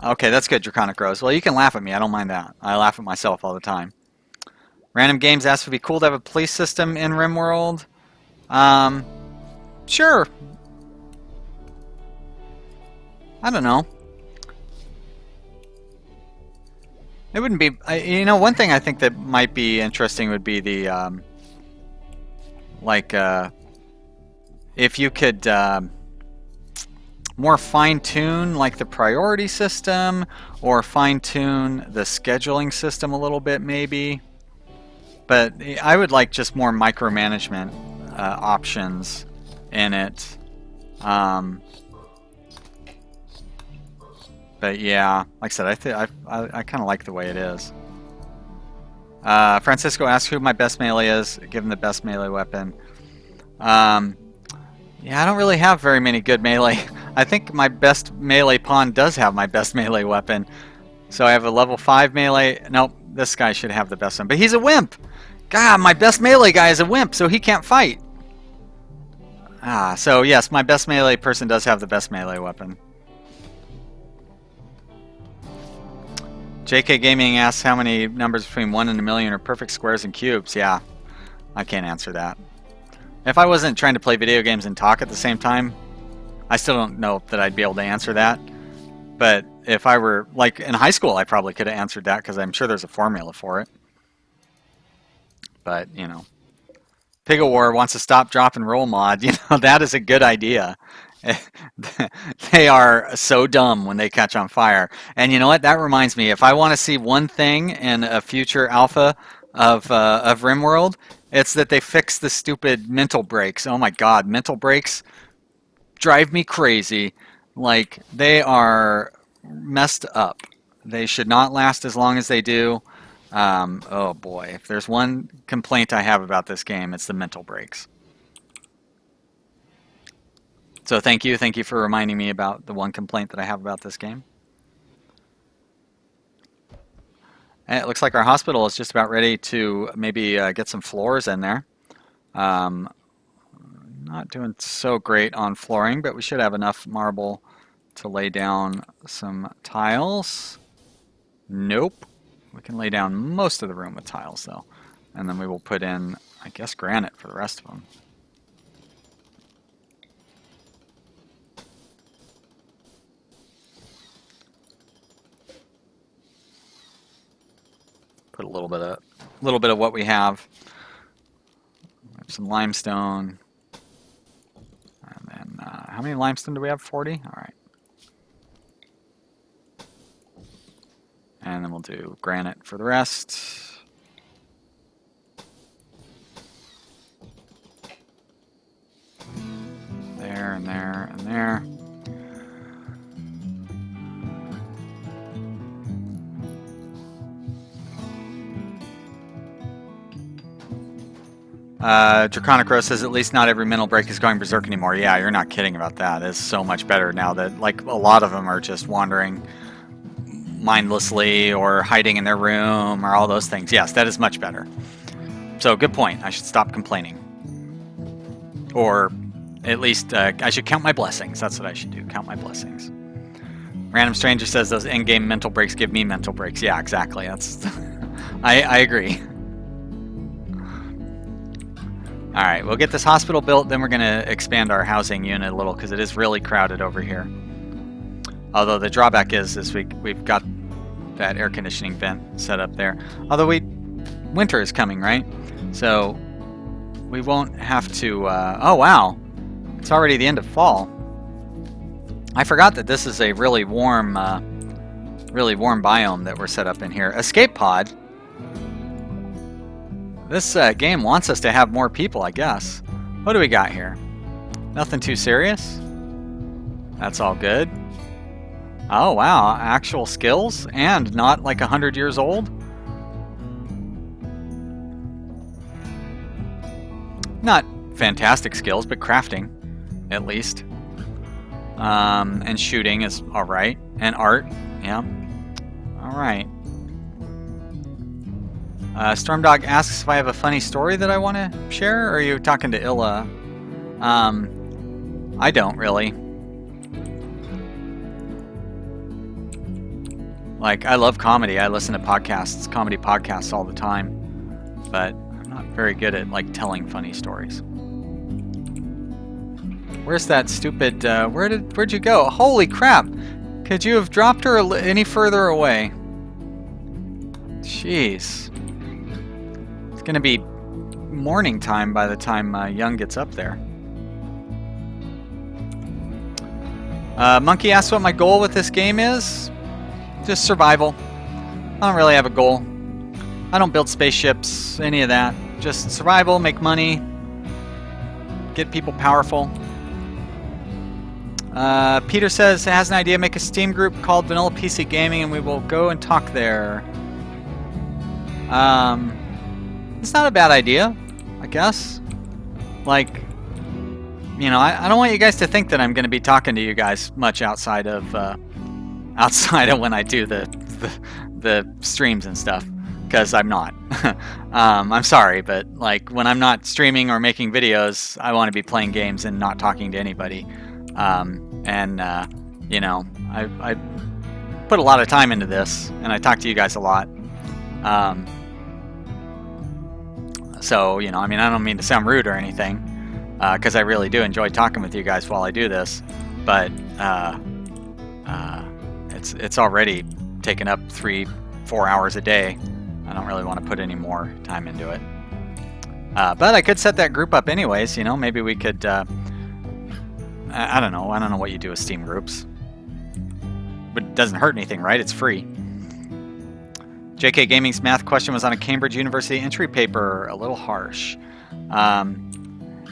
Okay, that's good, Draconic Rose. Well, you can laugh at me. I don't mind that. I laugh at myself all the time. Random Games asked if it'd be cool to have a police system in Rimworld. Sure. I don't know. It wouldn't be... you know, one thing I think that might be interesting would be the... if you could... more fine-tune like the priority system, or fine-tune the scheduling system a little bit maybe. But I would like just more micromanagement options in it. But yeah, like I said, I kind of like the way it is. Francisco asks who my best melee is. Give him the best melee weapon. Yeah, I don't really have very many good melee. I think my best melee pawn does have my best melee weapon. So I have a level 5 melee. Nope, this guy should have the best one. But he's a wimp! God, my best melee guy is a wimp, so he can't fight. So yes, my best melee person does have the best melee weapon. JK Gaming asks how many numbers between 1 and a million are perfect squares and cubes. Yeah, I can't answer that. If I wasn't trying to play video games and talk at the same time, I still don't know that I'd be able to answer that. But if I were, like, in high school, I probably could have answered that because I'm sure there's a formula for it. But, you know. Pig of War wants to stop, drop, and roll mod. You know, that is a good idea. They are so dumb when they catch on fire. And you know what? That reminds me, if I want to see one thing in a future alpha of Rimworld, it's that they fix the stupid mental breaks. Oh my god, mental breaks drive me crazy. Like, they are messed up. They should not last as long as they do. Oh boy, if there's one complaint I have about this game, it's the mental breaks. So thank you for reminding me about the one complaint that I have about this game. And it looks like our hospital is just about ready to maybe get some floors in there. Not doing so great on flooring, but we should have enough marble to lay down some tiles. Nope. We can lay down most of the room with tiles, though. And then we will put in, I guess, granite for the rest of them. Put a little bit of what we have. Some limestone. And then, how many limestone do we have? 40? All right. And then we'll do granite for the rest. There and there and there. Draconicro says at least not every mental break is going berserk anymore. Yeah, you're not kidding about that. It's so much better now that, like, a lot of them are just wandering mindlessly or hiding in their room or all those things. Yes, that is much better. So good point. I should stop complaining. Or at least I should count my blessings. That's what I should do. Count my blessings. Random Stranger says those in-game mental breaks give me mental breaks. Yeah, exactly. That's I agree. All right, we'll get this hospital built, then we're going to expand our housing unit a little because it is really crowded over here. Although the drawback is we've got that air conditioning vent set up there. Although winter is coming, right? So we won't have to. Oh wow, it's already the end of fall. I forgot that this is a really warm biome that we're set up in here. Escape pod. This game wants us to have more people, I guess. What do we got here? Nothing too serious. That's all good. Oh wow, actual skills and not like 100 years old. Not fantastic skills, but crafting, at least. And shooting is all right, and art, yeah. All right. Stormdog asks if I have a funny story that I want to share, or are you talking to Illa? I don't really. Like, I love comedy. I listen to podcasts, comedy podcasts all the time, but I'm not very good at, like, telling funny stories. Where's that stupid, where'd you go? Holy crap! Could you have dropped her any further away? Jeez. It's gonna be morning time by the time Young gets up there. Monkey asks what my goal with this game is. Just survival. I don't really have a goal. I don't build spaceships, any of that. Just survival, make money, get people powerful. Peter says it has an idea, make a Steam group called Vanilla PC Gaming and we will go and talk there. It's not a bad idea, I guess. Like, you know, I don't want you guys to think that I'm going to be talking to you guys much outside of when I do the streams and stuff, because I'm not. I'm sorry, but like when I'm not streaming or making videos, I want to be playing games and not talking to anybody. You know, I put a lot of time into this, and I talk to you guys a lot. So, you know, I mean, I don't mean to sound rude or anything, because I really do enjoy talking with you guys while I do this, but it's already taken up 3-4 hours a day. I don't really want to put any more time into it. But I could set that group up anyways, you know, maybe we could, I don't know what you do with Steam groups. But it doesn't hurt anything, right? It's free. JK Gaming's math question was on a Cambridge University entry paper. A little harsh.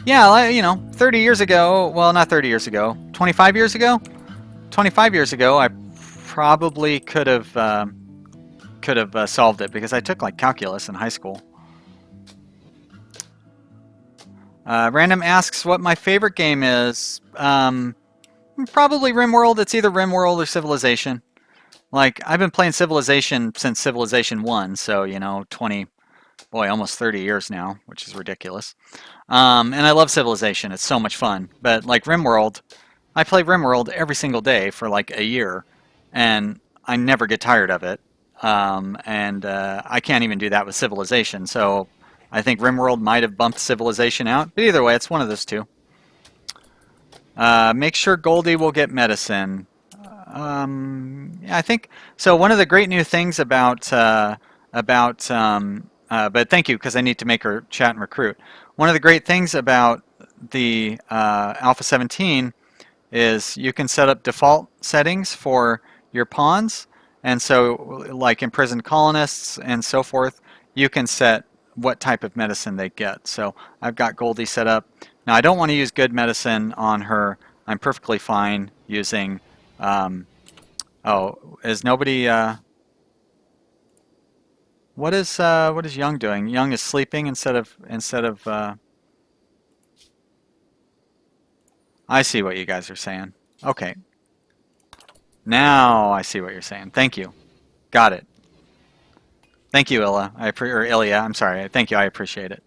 Yeah, you know, 30 years ago, well, not 30 years ago, 25 years ago? 25 years ago, I probably could have solved it because I took like calculus in high school. Random asks what my favorite game is. Probably Rimworld. It's either Rimworld or Civilization. Like, I've been playing Civilization since Civilization 1, so, you know, almost 30 years now, which is ridiculous. And I love Civilization. It's so much fun. But, like, Rimworld, I play Rimworld every single day for, like, a year, and I never get tired of it. I can't even do that with Civilization, so I think Rimworld might have bumped Civilization out. But either way, it's one of those two. Make sure Goldie will get medicine. Yeah, I think so. One of the great new things but thank you because I need to make her chat and recruit. One of the great things about the Alpha 17 is you can set up default settings for your pawns, and so like imprisoned colonists and so forth, you can set what type of medicine they get. So I've got Goldie set up. Now I don't want to use good medicine on her. I'm perfectly fine using. Is nobody? What is Young doing? Young is sleeping instead of. I see what you guys are saying. Okay. Now I see what you're saying. Thank you. Got it. Thank you, Illa. Or Ilya. I'm sorry. Thank you. I appreciate it.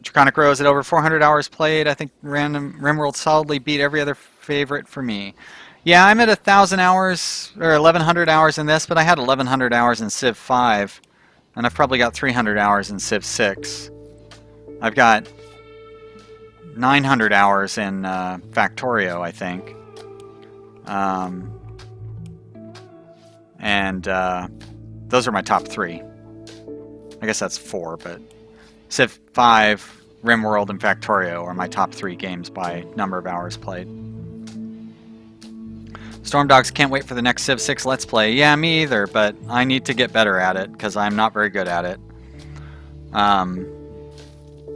Draconic Rose at over 400 hours played. I think Rimworld solidly beat every other favorite for me. Yeah, I'm at 1,000 hours or 1,100 hours in this, but I had 1,100 hours in Civ 5, and I've probably got 300 hours in Civ 6. I've got 900 hours in Factorio, I think. Those are my top 3. I guess that's 4, but Civ 5, Rimworld, and Factorio are my top 3 games by number of hours played. Storm Dogs can't wait for the next Civ 6 Let's Play. Yeah, me either, but I need to get better at it because I'm not very good at it. I'm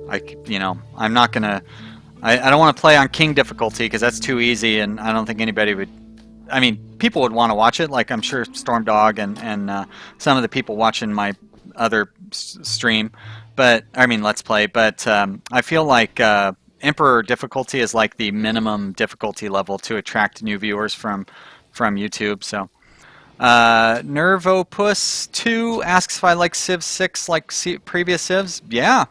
not gonna. I don't want to play on King difficulty because that's too easy, and I don't think anybody would. I mean, people would want to watch it. Like I'm sure Storm Dog and some of the people watching my other stream, Let's Play. But I feel like Emperor difficulty is like the minimum difficulty level to attract new viewers from YouTube. So Nervopus2 asks if I like Civ 6 like previous Civs. Yeah,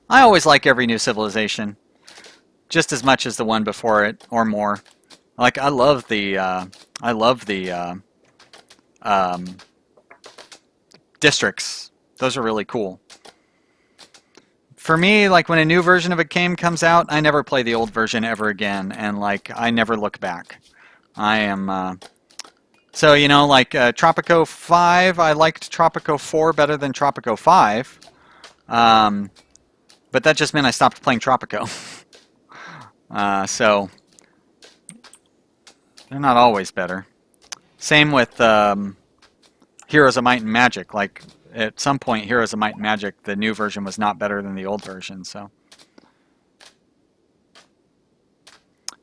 I always like every new civilization just as much as the one before it or more. Like I love the districts. Those are really cool. For me, like when a new version of a game comes out, I never play the old version ever again, and like I never look back. I am so you know, like Tropico 5, I liked Tropico 4 better than Tropico 5, but that just meant I stopped playing Tropico. So they're not always better. Same with Heroes of Might and Magic. Like at some point, Heroes of Might and Magic, the new version was not better than the old version. So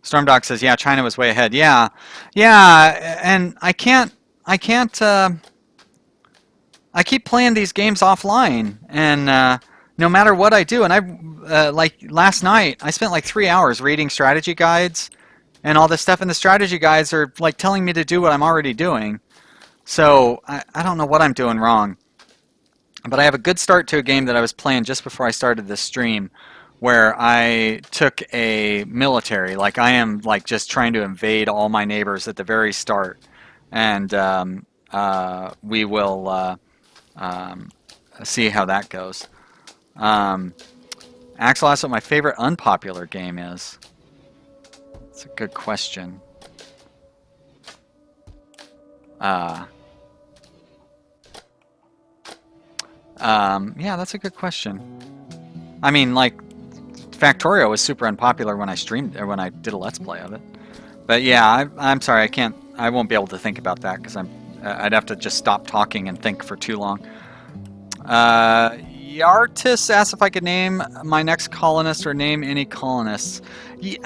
Stormdog says, "Yeah, China was way ahead." Yeah, and I can't I can't. I keep playing these games offline, and no matter what I do, and like last night, I spent like 3 hours reading strategy guides and all this stuff, and the strategy guides are like telling me to do what I'm already doing. So I don't know what I'm doing wrong. But I have a good start to a game that I was playing just before I started this stream, where I took a military, like I am like just trying to invade all my neighbors at the very start, and we will see how that goes. Axel asked what my favorite unpopular game is. It's a good question. Yeah, that's a good question. I mean, like, Factorio was super unpopular when I streamed or when I did a Let's Play of it. But yeah, I'm sorry, I won't be able to think about that because I'd have to just stop talking and think for too long. Yartis asked if I could name my next colonist or name any colonists. You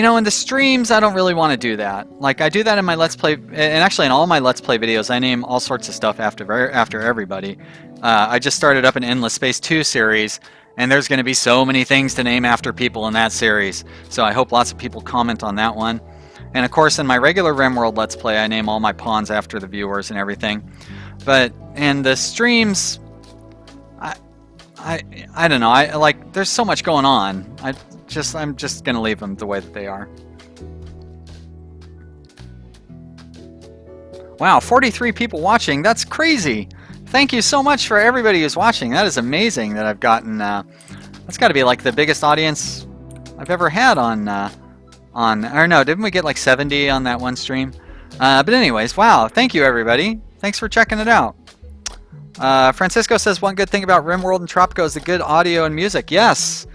know, in the streams, I don't really want to do that. Like, I do that in my Let's Play, and actually in all my Let's Play videos, I name all sorts of stuff after everybody. I just started up an Endless Space 2 series, and there's going to be so many things to name after people in that series. So I hope lots of people comment on that one. And of course, in my regular Rimworld Let's Play, I name all my pawns after the viewers and everything. But in the streams, I don't know. I like, there's so much going on. I'm just gonna leave them the way that they are. Wow, 43 people watching. That's crazy. Thank you so much for everybody who's watching. That is amazing that I've gotten. That's got to be like the biggest audience I've ever had on. Or no, didn't we get like 70 on that one stream? But anyways, wow. Thank you everybody. Thanks for checking it out. Francisco says one good thing about Rimworld and Tropico is the good audio and music. Yes.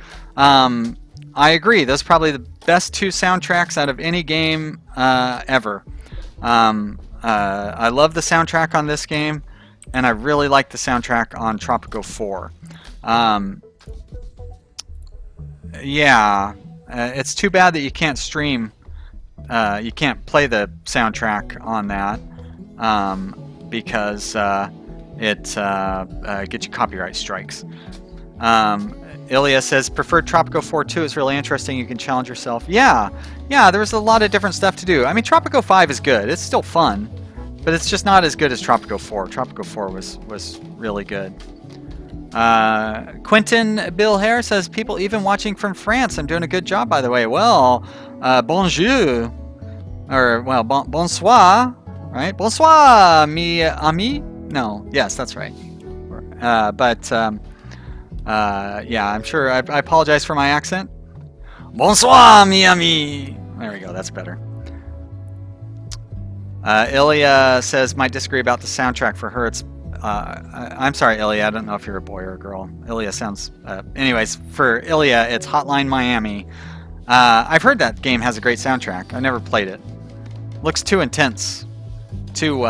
I agree. Those are probably the best two soundtracks out of any game ever. I love the soundtrack on this game, and I really like the soundtrack on Tropico 4. Yeah, it's too bad that you can't stream. You can't play the soundtrack on that because it gets you copyright strikes. Ilya says, preferred Tropico 4 2 is really interesting. You can challenge yourself. Yeah, there's a lot of different stuff to do. I mean, Tropico 5 is good. It's still fun, but it's just not as good as Tropico 4. Tropico 4 was really good. Quentin Bill Hare says, people even watching from France. I'm doing a good job, by the way. Well, bonjour. Or, well, bonsoir, right? Bonsoir, mi ami? No, yes, that's right. Yeah, I'm sure. I apologize for my accent. Bonsoir, mi ami. There we go. That's better. Ilya says, might disagree about the soundtrack. For her, it's... I'm sorry, Ilya. I don't know if you're a boy or a girl. Ilya sounds... anyways, for Ilya, it's Hotline Miami. I've heard that game has a great soundtrack. I never played it. Looks too intense. Too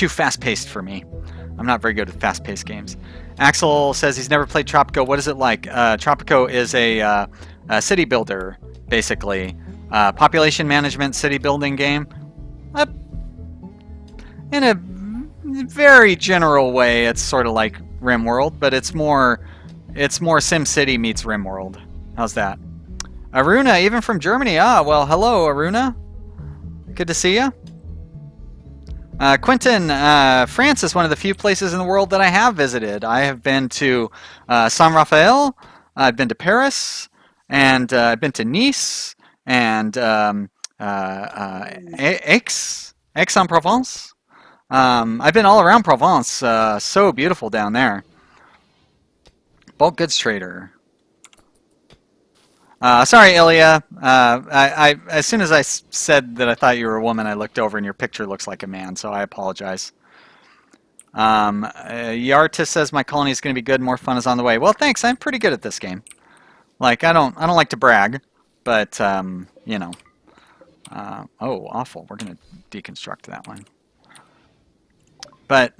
fast-paced for me. I'm not very good at fast-paced games. Axel says he's never played Tropico. What is it like? Tropico is a city builder, basically. Population management city building game. In a very general way, it's sort of like Rimworld, but it's more SimCity meets Rimworld. How's that? Aruna, even from Germany. Ah, well, hello, Aruna. Good to see you. Quentin, France is one of the few places in the world that I have visited. I have been to San Rafael, I've been to Paris, and I've been to Nice, and Aix-en-Provence. I've been all around Provence. So beautiful down there. Bulk goods trader. Sorry, Ilya. As soon as I said that I thought you were a woman, I looked over and your picture looks like a man, so I apologize. Yartis says my colony is going to be good. More fun is on the way. Well, thanks. I'm pretty good at this game. Like I don't like to brag, but you know. Oh, awful. We're going to deconstruct that one. But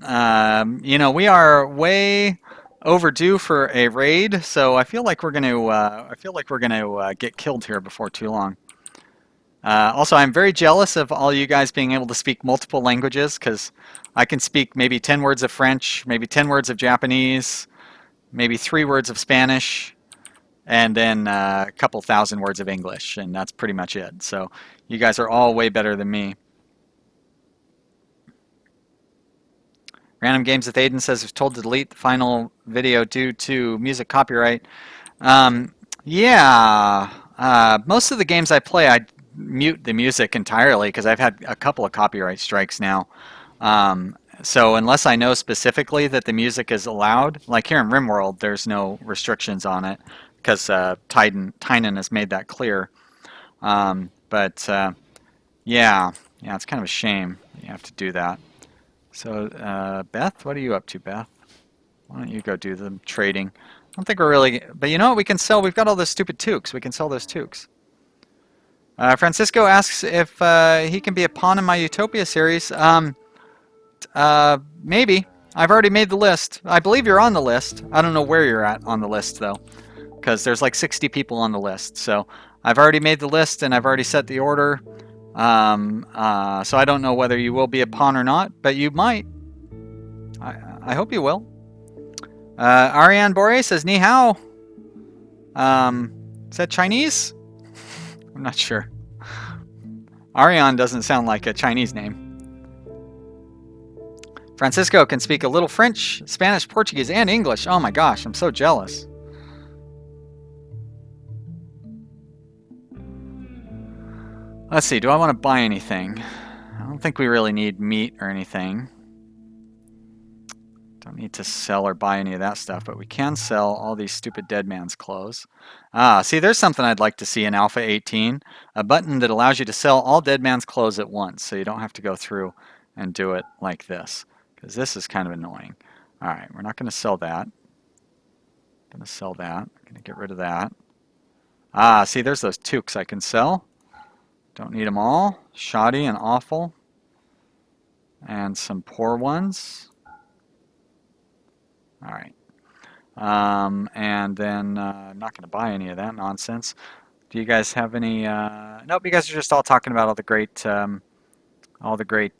you know, we are way overdue for a raid, so I feel like we're gonna get killed here before too long. Also, I'm very jealous of all you guys being able to speak multiple languages, because I can speak maybe 10 words of French, maybe 10 words of Japanese, maybe 3 words of Spanish, and then a couple thousand words of English, and that's pretty much it. So you guys are all way better than me. Random Games with Aiden says was told to delete the final video due to music copyright. Yeah, most of the games I play, I mute the music entirely because I've had a couple of copyright strikes now. So unless I know specifically that the music is allowed, like here in Rimworld, there's no restrictions on it because Tynan has made that clear. Yeah, it's kind of a shame you have to do that. So Beth, what are you up to, Beth? Why don't you go do the trading? I don't think we're really, but you know what we can sell? We've got all those stupid toques. We can sell those toques. Francisco asks if he can be a pawn in my Utopia series. Maybe. I've already made the list. I believe you're on the list. I don't know where you're at on the list, though, because there's like 60 people on the list. So I've already made the list, and I've already set the order. So I don't know whether you will be a pawn or not, but you might. I hope you will. Ariane Bore says, Ni hao. Is that Chinese? I'm not sure. Ariane doesn't sound like a Chinese name. Francisco can speak a little French, Spanish, Portuguese, and English. Oh my gosh, I'm so jealous. Let's see, do I want to buy anything? I don't think we really need meat or anything. Don't need to sell or buy any of that stuff, but we can sell all these stupid dead man's clothes. See, there's something I'd like to see in Alpha 18. A button that allows you to sell all dead man's clothes at once, so you don't have to go through and do it like this, because this is kind of annoying. All right, we're not going to sell that. Going to sell that. Going to get rid of that. See, there's those toques I can sell. Don't need them all. Shoddy and awful. And some poor ones. All right. And then I'm not going to buy any of that nonsense. Do you guys have any? Nope. You guys are just all talking about all the great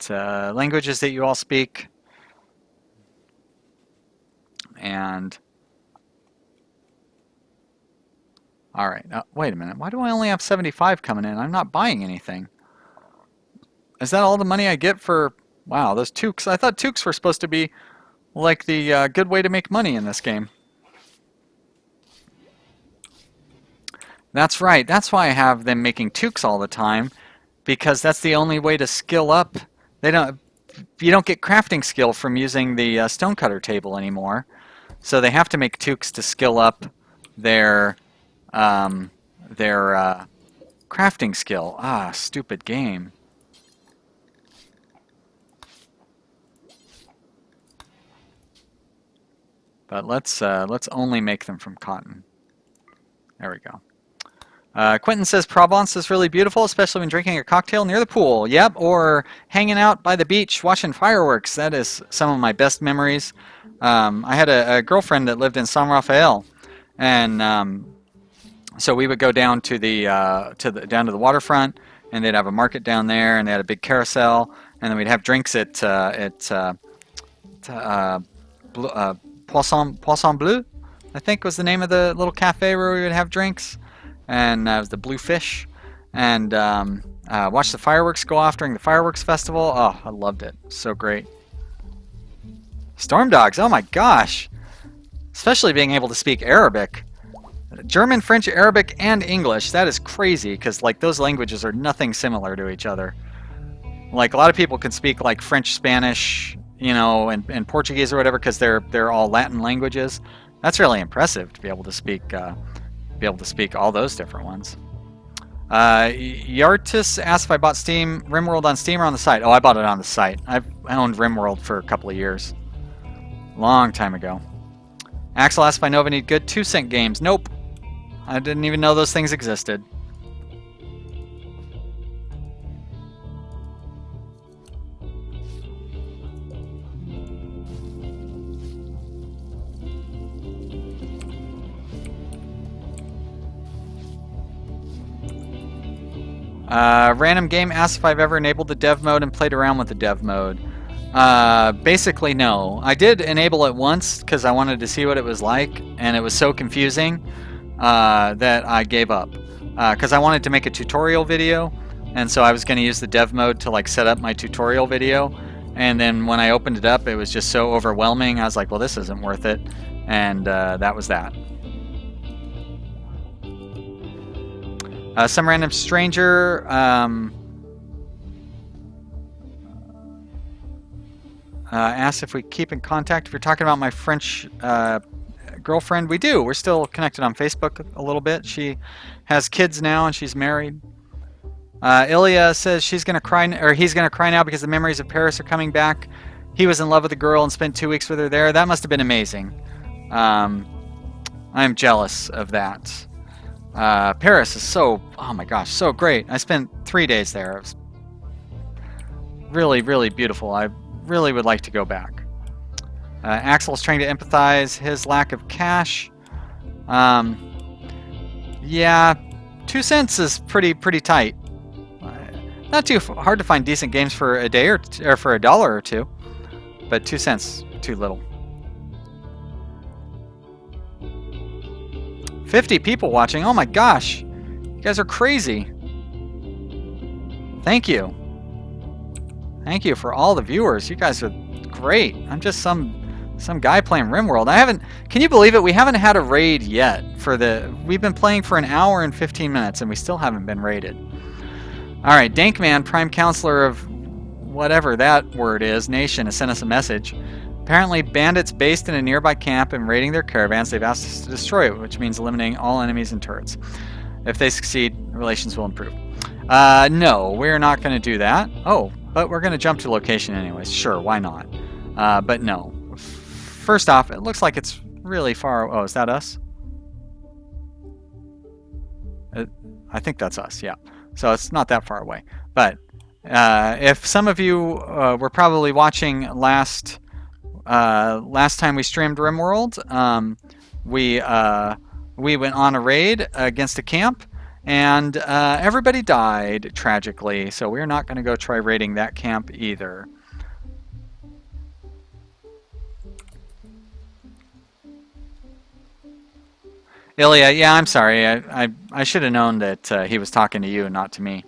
languages that you all speak. And all right. Wait a minute. Why do I only have 75 coming in? I'm not buying anything. Is that all the money I get for? Wow, those toques. I thought toques were supposed to be like the good way to make money in this game. That's right. That's why I have them making toques all the time, because that's the only way to skill up. You don't get crafting skill from using the stonecutter table anymore, so they have to make toques to skill up their crafting skill. Stupid game. But let's only make them from cotton. There we go. Quentin says Provence is really beautiful, especially when drinking a cocktail near the pool. Yep, or hanging out by the beach watching fireworks. That is some of my best memories. I had a girlfriend that lived in San Rafael, and so we would go down to down to the waterfront, and they'd have a market down there, and they had a big carousel, and then we'd have drinks at Poisson Bleu, I think was the name of the little cafe where we would have drinks, and it was the Blue Fish, and watch the fireworks go off during the fireworks festival. Oh, I loved it. So great. Storm dogs. Oh my gosh. Especially being able to speak Arabic. German, French, Arabic, and English. That is crazy, because like those languages are nothing similar to each other. Like a lot of people can speak like French, Spanish, you know, and Portuguese or whatever, because they're all Latin languages. That's really impressive to be able to speak all those different ones. Yartis asked if I bought Rimworld on Steam or on the site. Oh, I bought it on the site. I've owned Rimworld for a couple of years. Long time ago. Axel asked if I know of any good 2-cent games. Nope. I didn't even know those things existed. Random game asks if I've ever enabled the dev mode and played around with the dev mode. Basically, no. I did enable it once because I wanted to see what it was like, and it was so confusing that I gave up. Because I wanted to make a tutorial video, and so I was going to use the dev mode to like set up my tutorial video. And then when I opened it up, it was just so overwhelming. I was like, well, this isn't worth it. And that was that. Some random stranger asked if we keep in contact. If you're talking about my French girlfriend, we do. We're still connected on Facebook a little bit. She has kids now and she's married. Ilya says she's gonna cry, or he's gonna cry now because the memories of Paris are coming back. He was in love with a girl and spent 2 weeks with her there. That must have been amazing. I'm jealous of that. Paris is so, oh my gosh, so great. I spent 3 days there. It was really, really beautiful. I really would like to go back. Axel's trying to empathize his lack of cash. Yeah, 2 cents is pretty tight. Not too hard to find decent games for a day or for $1 or $2, but 2 cents too little. 50 people watching. Oh my gosh, you guys are crazy. Thank you. Thank you for all the viewers. You guys are great. I'm just some guy playing Rimworld. Can you believe it? We haven't had a raid yet we've been playing for an hour and 15 minutes and we still haven't been raided. All right, Dankman, Prime Counselor of whatever that word is, Nation, has sent us a message. Apparently, bandits based in a nearby camp and raiding their caravans, they've asked us to destroy it, which means eliminating all enemies and turrets. If they succeed, relations will improve. No, we're not going to do that. Oh, but we're going to jump to location anyways. Sure, why not? But no. First off, it looks like it's really far. Oh, is that us? I think that's us, yeah. So it's not that far away. But if some of you were probably watching last time we streamed Rimworld, we went on a raid against a camp, and everybody died tragically. So we're not going to go try raiding that camp either. Ilya, yeah, I'm sorry. I should have known that he was talking to you and not to me.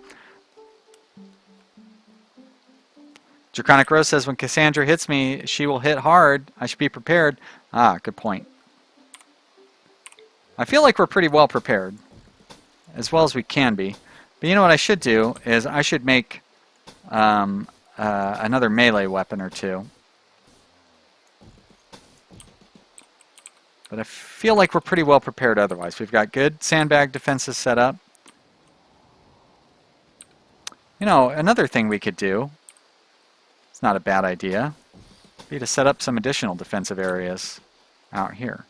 Draconic Rose says, when Cassandra hits me, she will hit hard. I should be prepared. Ah, good point. I feel like we're pretty well prepared. As well as we can be. But you know what I should do is I should make another melee weapon or two. But I feel like we're pretty well prepared otherwise. We've got good sandbag defenses set up. You know, another thing we could do, it's not a bad idea, be to set up some additional defensive areas out here.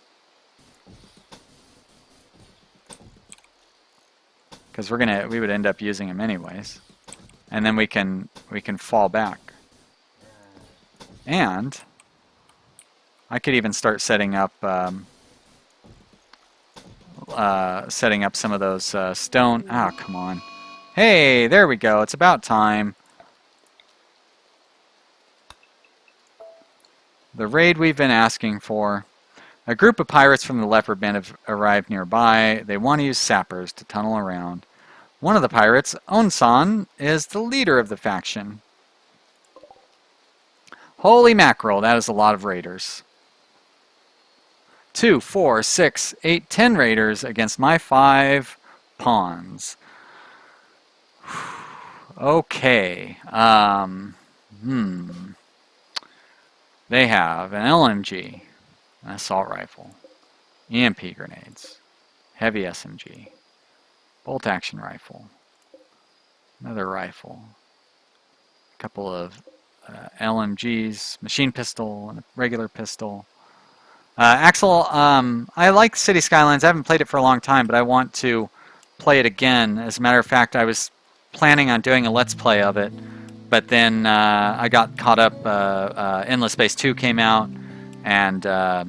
Because we would end up using them anyways. And then we can fall back. And I could even start setting up some of those stone. Ah, come on. Hey, there we go. It's about time. The raid we've been asking for. A group of pirates from the Leopard Band have arrived nearby. They want to use sappers to tunnel around. One of the pirates, Onsan, is the leader of the faction. Holy mackerel, that is a lot of raiders. 2, 4, 6, 8, 10 raiders against my 5 pawns. Okay. They have an LMG, an assault rifle, EMP grenades, heavy SMG, bolt action rifle, another rifle, a couple of LMGs, machine pistol, and a regular pistol. Axel, I like City Skylines. I haven't played it for a long time, but I want to play it again. As a matter of fact, I was planning on doing a Let's Play of it, but then I got caught up. Endless Space 2 came out, and that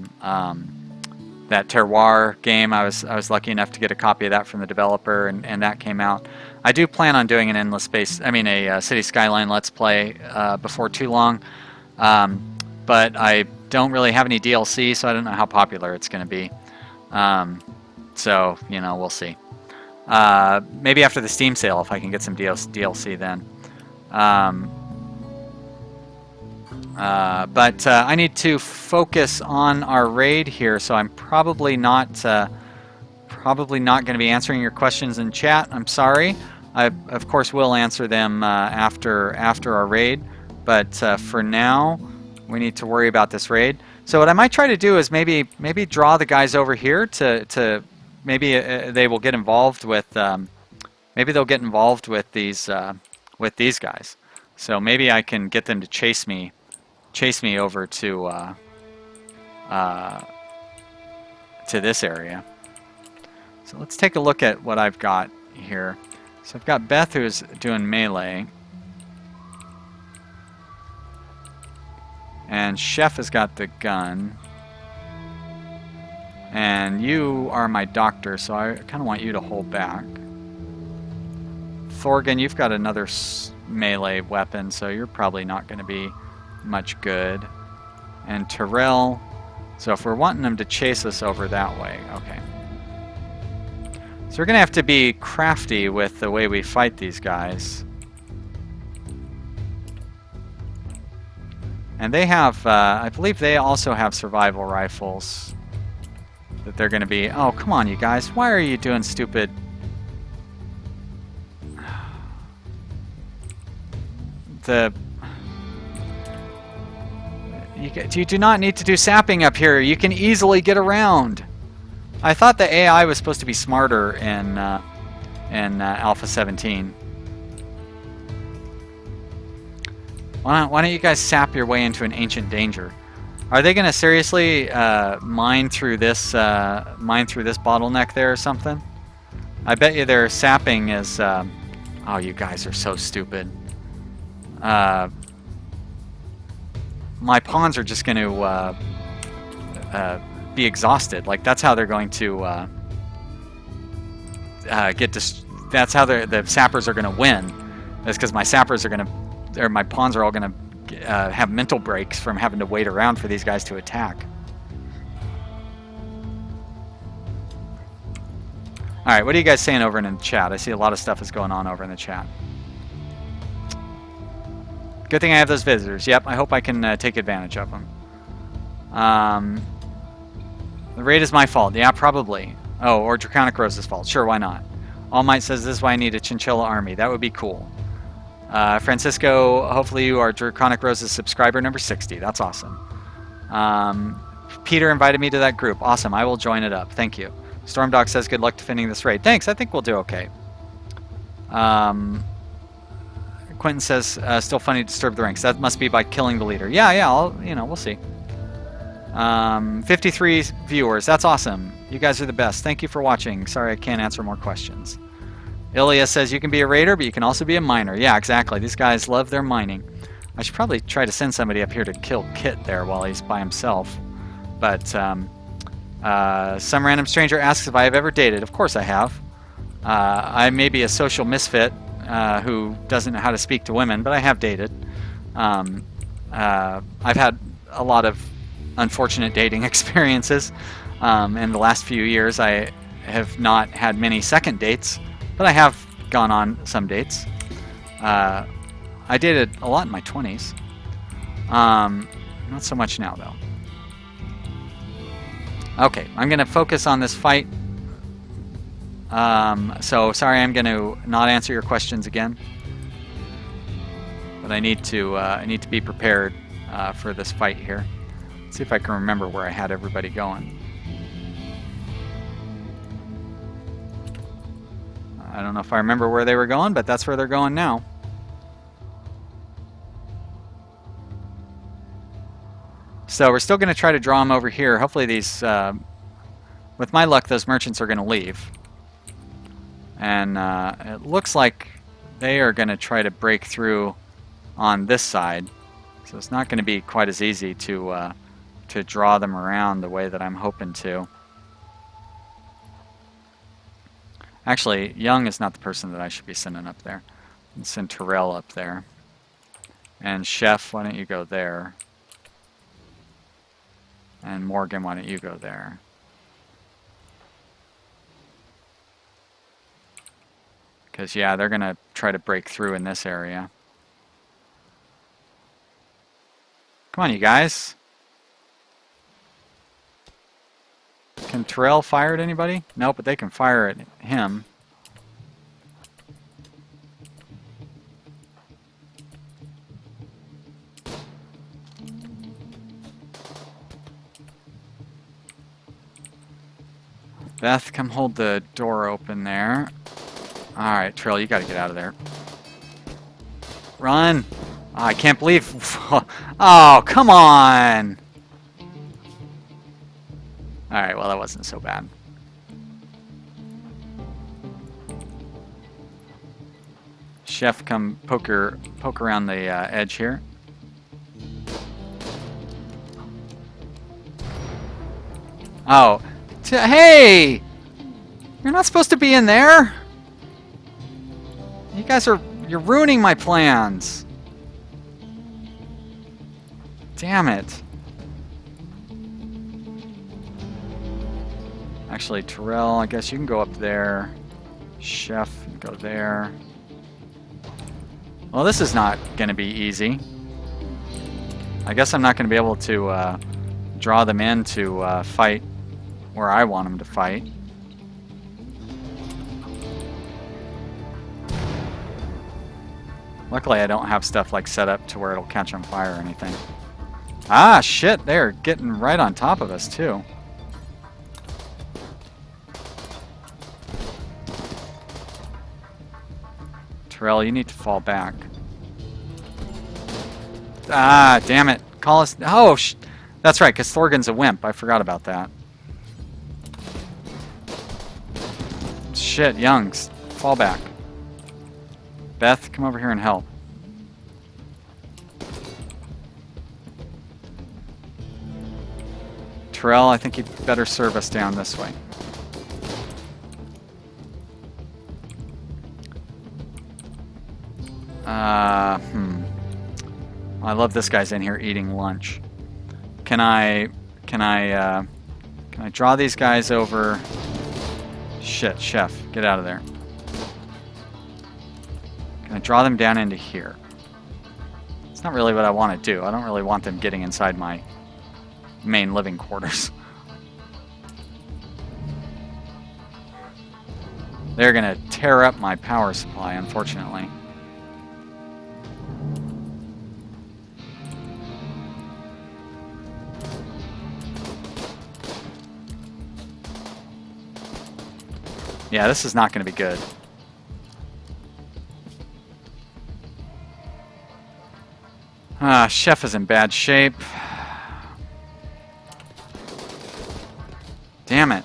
Terroir game, I was lucky enough to get a copy of that from the developer, and that came out. I do plan on doing an endless space, a City Skyline Let's Play before too long, but I don't really have any DLC, so I don't know how popular it's going to be. So, we'll see. Maybe after the Steam sale, if I can get some DLC then. But I need to focus on our raid here, so I'm probably not going to be answering your questions in chat. I'm sorry. I, of course, will answer them after our raid, but for now, we need to worry about this raid. So what I might try to do is maybe draw the guys over here to maybe they will get involved with maybe they'll get involved with these guys. So maybe I can get them to chase me over to this area. So let's take a look at what I've got here. So I've got Beth, who's doing melee, and Chef has got the gun, and you are my doctor, so I kind of want you to hold back. Thorgan, you've got another melee weapon, so you're probably not going to be much good. And Terrell, so if we're wanting them to chase us over that way, okay. So we're going to have to be crafty with the way we fight these guys. And they have, I believe they also have survival rifles that they're going to be... Oh, come on, you guys. Why are you doing stupid... You do not need to do sapping up here. You can easily get around. I thought the AI was supposed to be smarter in Alpha 17. Why don't you guys sap your way into an ancient danger? Are they going to seriously mine through this bottleneck there or something? I bet you their sapping is... oh, you guys are so stupid. My pawns are just going to be exhausted. Like, that's how they're going to that's how the sappers are going to win. Is because my sappers are going to... or my pawns are all going to have mental breaks from having to wait around for these guys to attack. Alright, what are you guys saying over in the chat? I see a lot of stuff is going on over in the chat. Good thing I have those visitors. Yep, I hope I can take advantage of them. The raid is my fault. Yeah, probably. Oh, or Draconic Rose's fault. Sure, why not? All Might says this is why I need a chinchilla army. That would be cool. Francisco, hopefully you are Draconic Rose's subscriber number 60. That's awesome. Peter invited me to that group. Awesome. I will join it up. Thank you. Stormdog says good luck defending this raid. Thanks. I think we'll do okay. Quentin says still funny to disturb the ranks. That must be by killing the leader. Yeah. We'll see. 53 viewers. That's awesome. You guys are the best. Thank you for watching. Sorry I can't answer more questions. Ilya says you can be a raider, but you can also be a miner. Yeah, exactly. These guys love their mining. I should probably try to send somebody up here to kill Kit there while he's by himself. But some random stranger asks if I have ever dated. Of course I have. I may be a social misfit who doesn't know how to speak to women, but I have dated. I've had a lot of unfortunate dating experiences. In the last few years, I have not had many second dates. But I have gone on some dates. I dated a lot in my 20s. Not so much now, though. Okay, I'm going to focus on this fight. So, sorry I'm going to not answer your questions again. But I need to be prepared for this fight here. Let's see if I can remember where I had everybody going. I don't know if I remember where they were going, but that's where they're going now. So we're still going to try to draw them over here. Hopefully these, with my luck, those merchants are going to leave. And it looks like they are going to try to break through on this side. So it's not going to be quite as easy to draw them around the way that I'm hoping to. Actually, Young is not the person that I should be sending up there. Let's send Terrell up there. And Chef, why don't you go there? And Morgan, why don't you go there? Because, yeah, they're going to try to break through in this area. Come on, you guys. Can Terrell fire at anybody? No, but they can fire at him. Beth, come hold the door open there. Alright, Terrell, you gotta get out of there. Run! Oh, I can't believe... Oh, come on! Alright, well, that wasn't so bad. Chef, come poke around the edge here. Oh. Hey! You're not supposed to be in there! You guys you're ruining my plans. Damn it. Actually, Terrell, I guess you can go up there. Chef, go there. Well, this is not going to be easy. I guess I'm not going to be able to draw them in to fight where I want them to fight. Luckily, I don't have stuff like set up to where it'll catch on fire or anything. Ah, shit, they're getting right on top of us, too. Terrell, you need to fall back. Ah, damn it. Call us... Oh, that's right, because Thorgon's a wimp. I forgot about that. Shit, Youngs. Fall back. Beth, come over here and help. Terrell, I think you'd better serve us down this way. I love this guy's in here eating lunch. Can I draw these guys over? Shit, Chef, get out of there. Can I draw them down into here? It's not really what I want to do. I don't really want them getting inside my main living quarters. They're gonna tear up my power supply, unfortunately. Yeah, this is not going to be good. Chef is in bad shape. Damn it.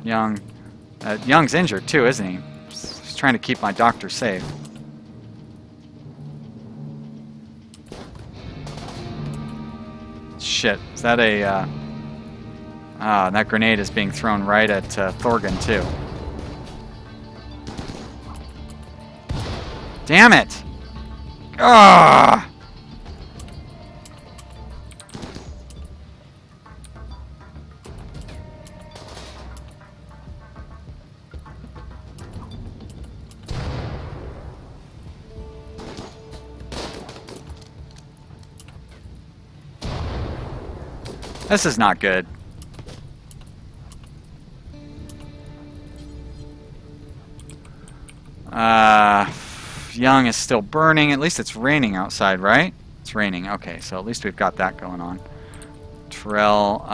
Young's injured too, isn't he? He's trying to keep my doctor safe. Shit, is that a... that grenade is being thrown right at Thorgon, too. Damn it! Ah! This is not good. Young is still burning. At least it's raining outside, right? It's raining. Okay, so at least we've got that going on. Terrell,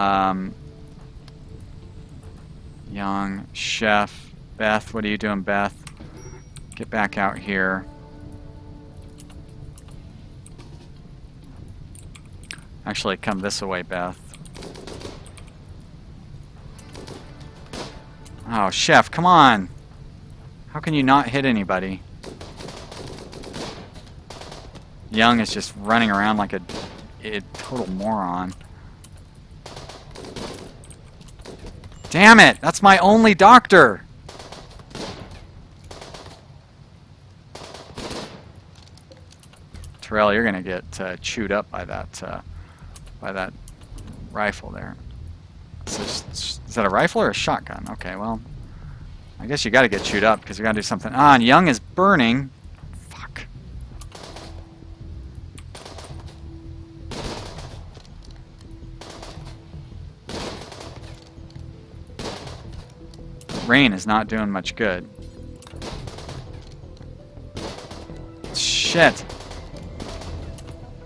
Young, Chef, Beth. What are you doing, Beth? Get back out here. Actually, come this way, Beth. Oh, Chef, come on. How can you not hit anybody? Young is just running around like a total moron. Damn it! That's my only doctor! Terrell, you're gonna get chewed up by that rifle there. Is that a rifle or a shotgun? Okay, well, I guess you gotta get chewed up because you gotta do something. Ah, and Young is burning. Fuck. Rain is not doing much good. Shit.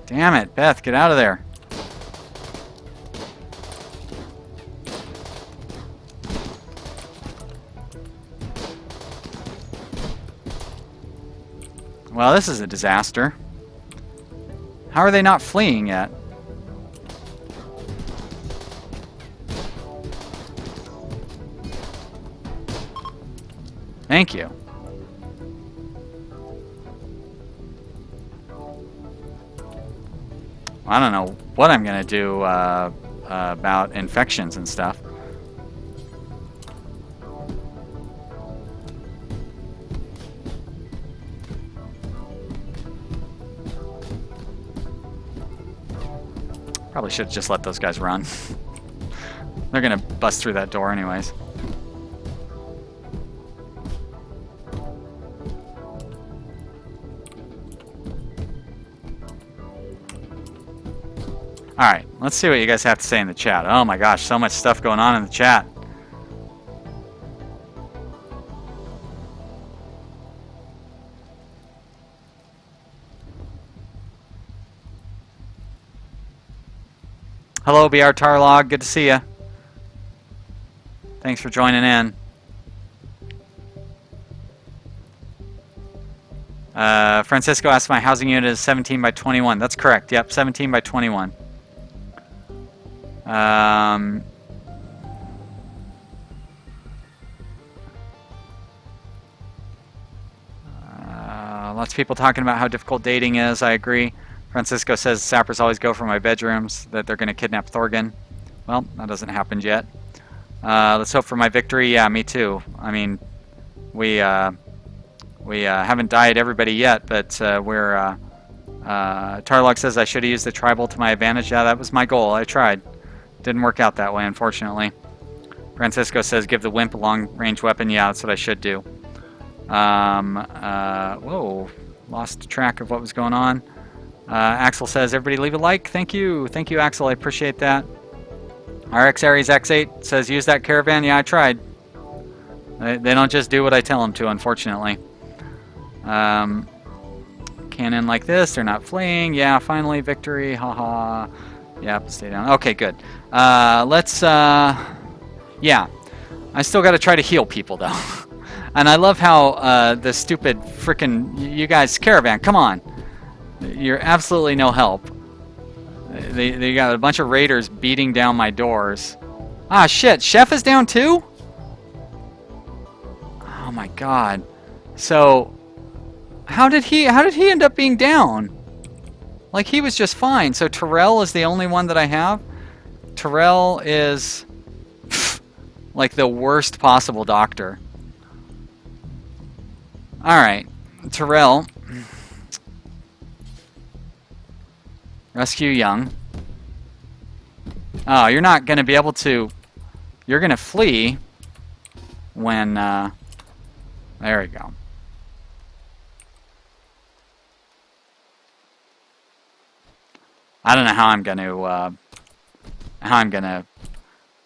Damn it, Beth, get out of there. Well, this is a disaster. How are they not fleeing yet? Thank you. I don't know what I'm gonna do about infections and stuff. Probably should have just let those guys run. They're gonna bust through that door anyways. Alright, let's see what you guys have to say in the chat. Oh my gosh, so much stuff going on in the chat. Hello, BR Tarlog. Good to see you. Thanks for joining in. Francisco asked, my housing unit is 17 by 21. That's correct. Yep, 17 by 21. Lots of people talking about how difficult dating is. I agree. Francisco says sappers always go for my bedrooms, that they're going to kidnap Thorgan. Well, that hasn't happened yet. Let's hope for my victory. Yeah, me too. I mean, we haven't died everybody yet, but Tarlok says I should have used the tribal to my advantage. Yeah, that was my goal. I tried. Didn't work out that way, unfortunately. Francisco says give the wimp a long-range weapon. Yeah, that's what I should do. Whoa, lost track of what was going on. Axel says, everybody leave a like. Thank you. Thank you, Axel. I appreciate that. RX Aries X8 says, use that caravan. Yeah, I tried. They don't just do what I tell them to, unfortunately. Cannon like this. They're not fleeing. Yeah, finally, victory. Haha. Yep, stay down. Okay, good. Let's, yeah. I still got to try to heal people, though. And I love how the stupid frickin' you guys, caravan, come on. You're absolutely no help. They got a bunch of raiders beating down my doors. Ah, shit. Chef is down too? Oh my god. So, how did he end up being down? Like, he was just fine. So Terrell is the only one that I have? Terrell is like the worst possible doctor. Alright. Terrell. Rescue Young. Oh, you're not going to be able to... You're going to flee when... there we go. I don't know how I'm going to...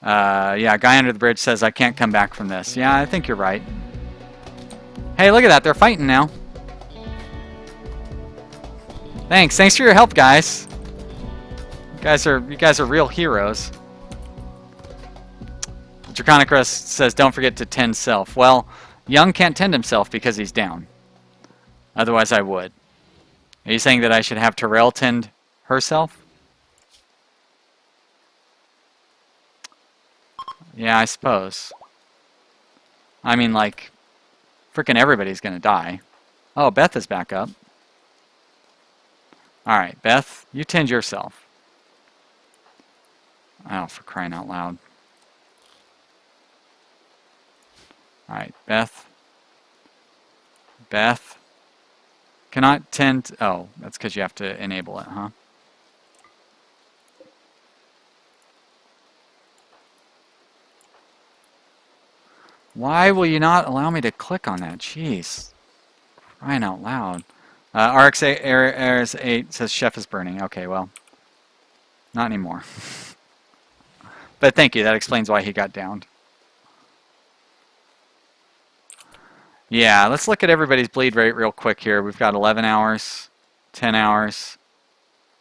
yeah, guy under the bridge says I can't come back from this. Yeah, I think you're right. Hey, look at that. They're fighting now. Thanks. Thanks for your help, guys. You guys are real heroes. Draconic Rust says, don't forget to tend self. Well, Young can't tend himself because he's down. Otherwise, I would. Are you saying that I should have Terrell tend herself? Yeah, I suppose. I mean, like, frickin' everybody's gonna die. Oh, Beth is back up. Alright, Beth, you tend yourself. Oh, for crying out loud. Alright, Beth. Beth. Cannot tend... Oh, that's because you have to enable it, huh? Why will you not allow me to click on that? Jeez. Crying out loud. RX8 says chef is burning. Okay, well. Not anymore. But thank you. That explains why he got downed. Yeah, let's look at everybody's bleed rate real quick here. We've got 11 hours, 10 hours,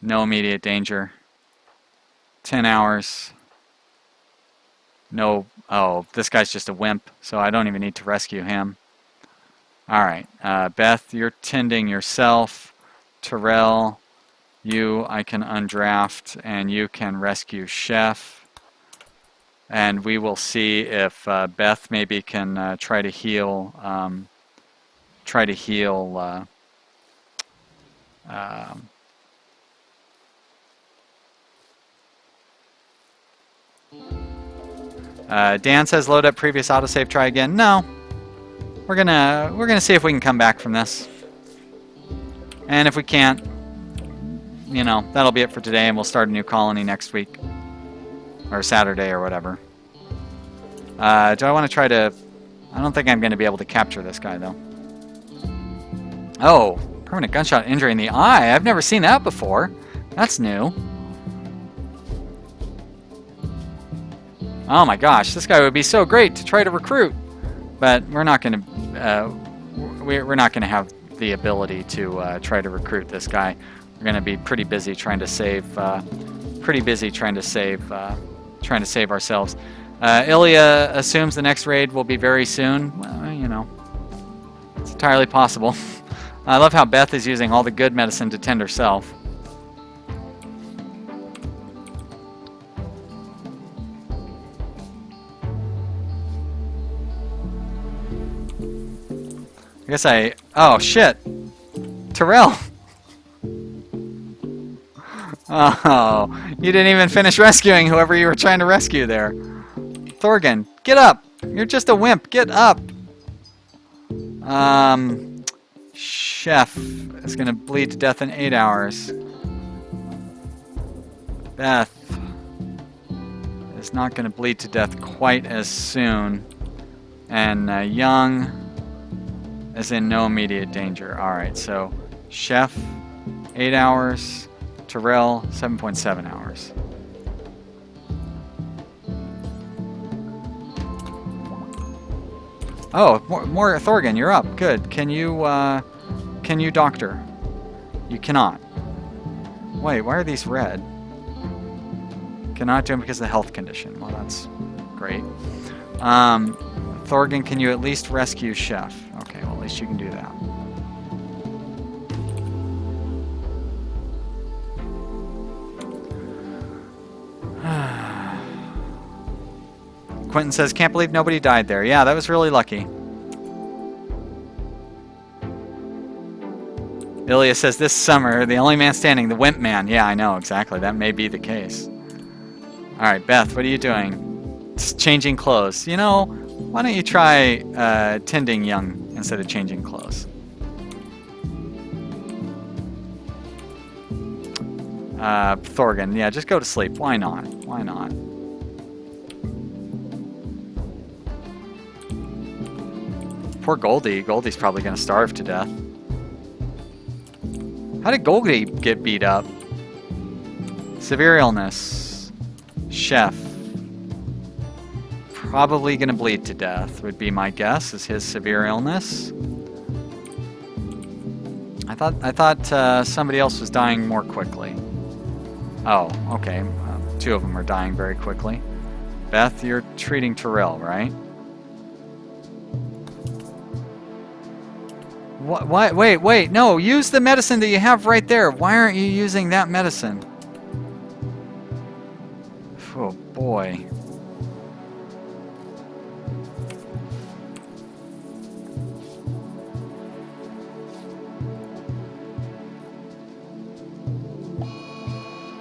no immediate danger. 10 hours. No, oh, this guy's just a wimp, so I don't even need to rescue him. Alright, Beth, you're tending yourself. Terrell, you I can undraft, and you can rescue Chef. And we will see if Beth maybe can try to heal. Dan says load up previous autosave, try again. No. We're gonna see if we can come back from this. And if we can't, you know, that'll be it for today, and we'll start a new colony next week. Or Saturday or whatever. Do I want to try to... I don't think I'm going to be able to capture this guy, though. Oh, permanent gunshot injury in the eye. I've never seen that before. That's new. Oh my gosh, this guy would be so great to try to recruit. But we're not going to... we're not going to have the ability to try to recruit this guy. We're going to be pretty busy trying to save... trying to save ourselves. Ilya assumes the next raid will be very soon. Well, you know, it's entirely possible. I love how Beth is using all the good medicine to tend herself. I guess I... Oh, shit! Terrell! Oh, you didn't even finish rescuing whoever you were trying to rescue there. Thorgan, get up! You're just a wimp, get up! Chef is gonna bleed to death in 8 hours. Beth is not gonna bleed to death quite as soon. And Young is in no immediate danger. Alright, so Chef, 8 hours. Terrell, 7.7 hours. Oh, more Thorgan, you're up. Good. Can you doctor? You cannot. Wait, why are these red? Cannot do them because of the health condition. Well, that's great. Thorgan, can you at least rescue Chef? Okay, well, at least you can do that. Quentin says, can't believe nobody died there. Yeah, that was really lucky. Ilya says, this summer, the only man standing, the Wimp Man. Yeah, I know, exactly. That may be the case. Alright, Beth, what are you doing? Just changing clothes. You know, why don't you try tending Young instead of changing clothes? Thorgan, yeah, just go to sleep. Why not? Why not? Poor Goldie. Goldie's probably going to starve to death. How did Goldie get beat up? Severe illness. Chef. Probably going to bleed to death, would be my guess, is his severe illness. I thought somebody else was dying more quickly. Oh, okay. Two of them are dying very quickly. Beth, you're treating Terrell, right? What? Wait, no, use the medicine that you have right there. Why aren't you using that medicine? Oh, boy.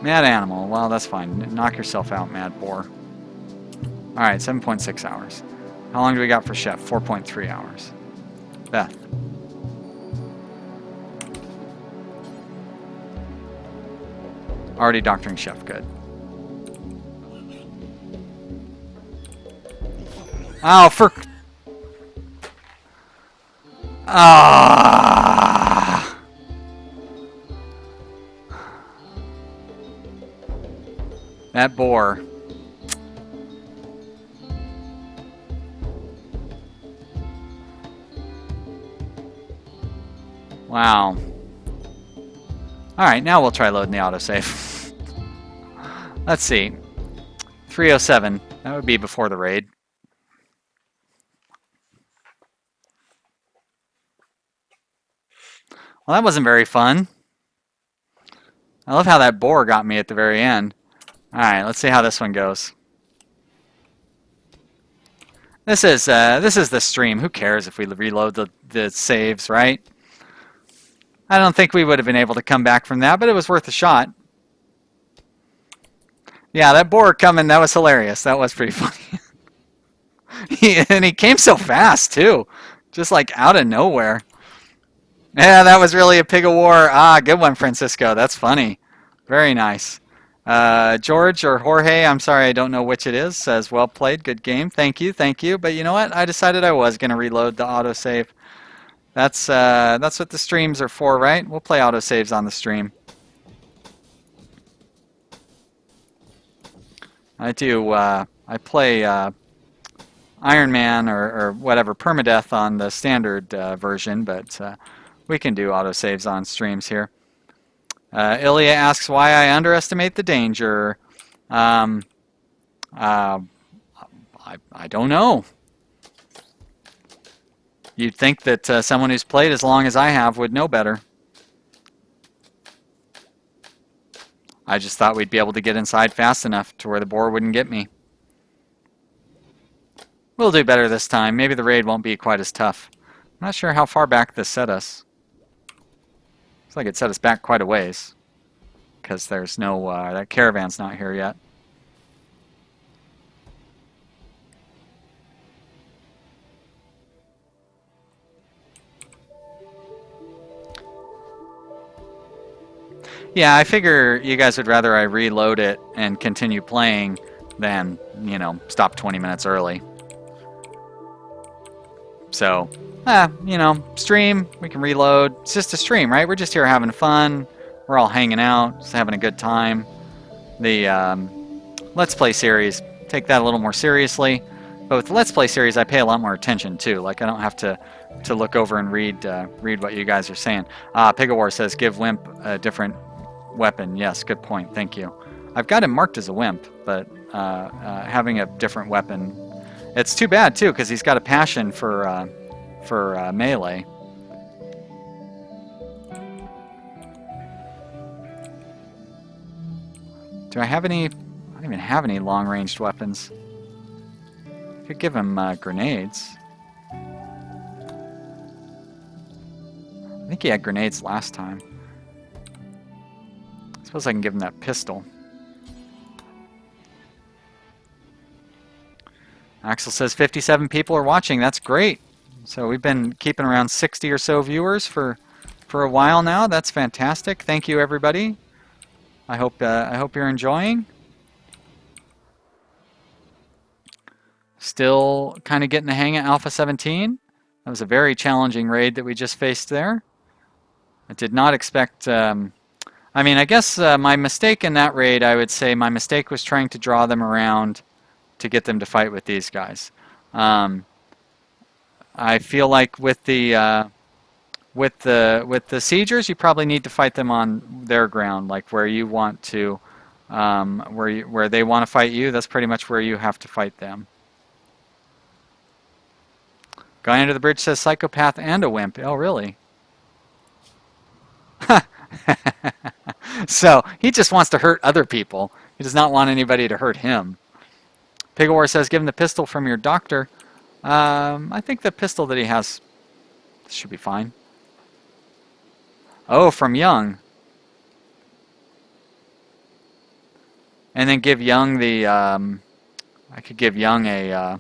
Mad animal. Well, that's fine. Knock yourself out, mad boar. Alright, 7.6 hours. How long do we got for Chef? 4.3 hours. Beth. Already doctoring Chef. Good. Oh, for... Ah! That boar. Wow. Alright, now we'll try loading the autosave. Let's see. 307. That would be before the raid. Well, that wasn't very fun. I love how that boar got me at the very end. Alright, let's see how this one goes. This is the stream. Who cares if we reload the saves, right? I don't think we would have been able to come back from that, but it was worth a shot. Yeah, that boar coming, that was hilarious. That was pretty funny. And he came so fast, too. Just like out of nowhere. Yeah, that was really a pig of war. Ah, good one, Francisco. That's funny. Very nice. George or Jorge, I'm sorry, I don't know which it is, says, well played, good game. Thank you, thank you. But you know what? I decided I was going to reload the autosave. That's what the streams are for, right? We'll play autosaves on the stream. I do, I play Iron Man or whatever, permadeath on the standard version, but we can do autosaves on streams here. Ilya asks why I underestimate the danger. I don't know. You'd think that someone who's played as long as I have would know better. I just thought we'd be able to get inside fast enough to where the boar wouldn't get me. We'll do better this time. Maybe the raid won't be quite as tough. I'm not sure how far back this set us. Looks like it set us back quite a ways. Because there's no, that caravan's not here yet. Yeah, I figure you guys would rather I reload it and continue playing than, you know, stop 20 minutes early. So, you know, stream, we can reload. It's just a stream, right? We're just here having fun. We're all hanging out, just having a good time. The Let's Play series, take that a little more seriously. But with the Let's Play series, I pay a lot more attention, too. Like, I don't have to look over and read what you guys are saying. Pigawar says, give Wimp a different weapon. Yes, good point. Thank you. I've got him marked as a Wimp, but having a different weapon... It's too bad, too, because he's got a passion for melee. Do I have any... I don't even have any long-ranged weapons. I could give him grenades. I think he had grenades last time. I suppose I can give him that pistol. Axel says 57 people are watching. That's great. So we've been keeping around 60 or so viewers for a while now. That's fantastic. Thank you, everybody. I hope you're enjoying. Still kind of getting the hang of Alpha 17. That was a very challenging raid that we just faced there. I did not expect... I mean, I guess my mistake in that raid, I would say my mistake was trying to draw them around to get them to fight with these guys. I feel like with the siegers, you probably need to fight them on their ground, like where you want to, where they want to fight you. That's pretty much where you have to fight them. Guy under the bridge says psychopath and a wimp. Oh, really? So he just wants to hurt other people. He does not want anybody to hurt him. Pigawar says, give him the pistol from your doctor. I think the pistol that he has should be fine. Oh, from Young. And then give Young the... I could give Young a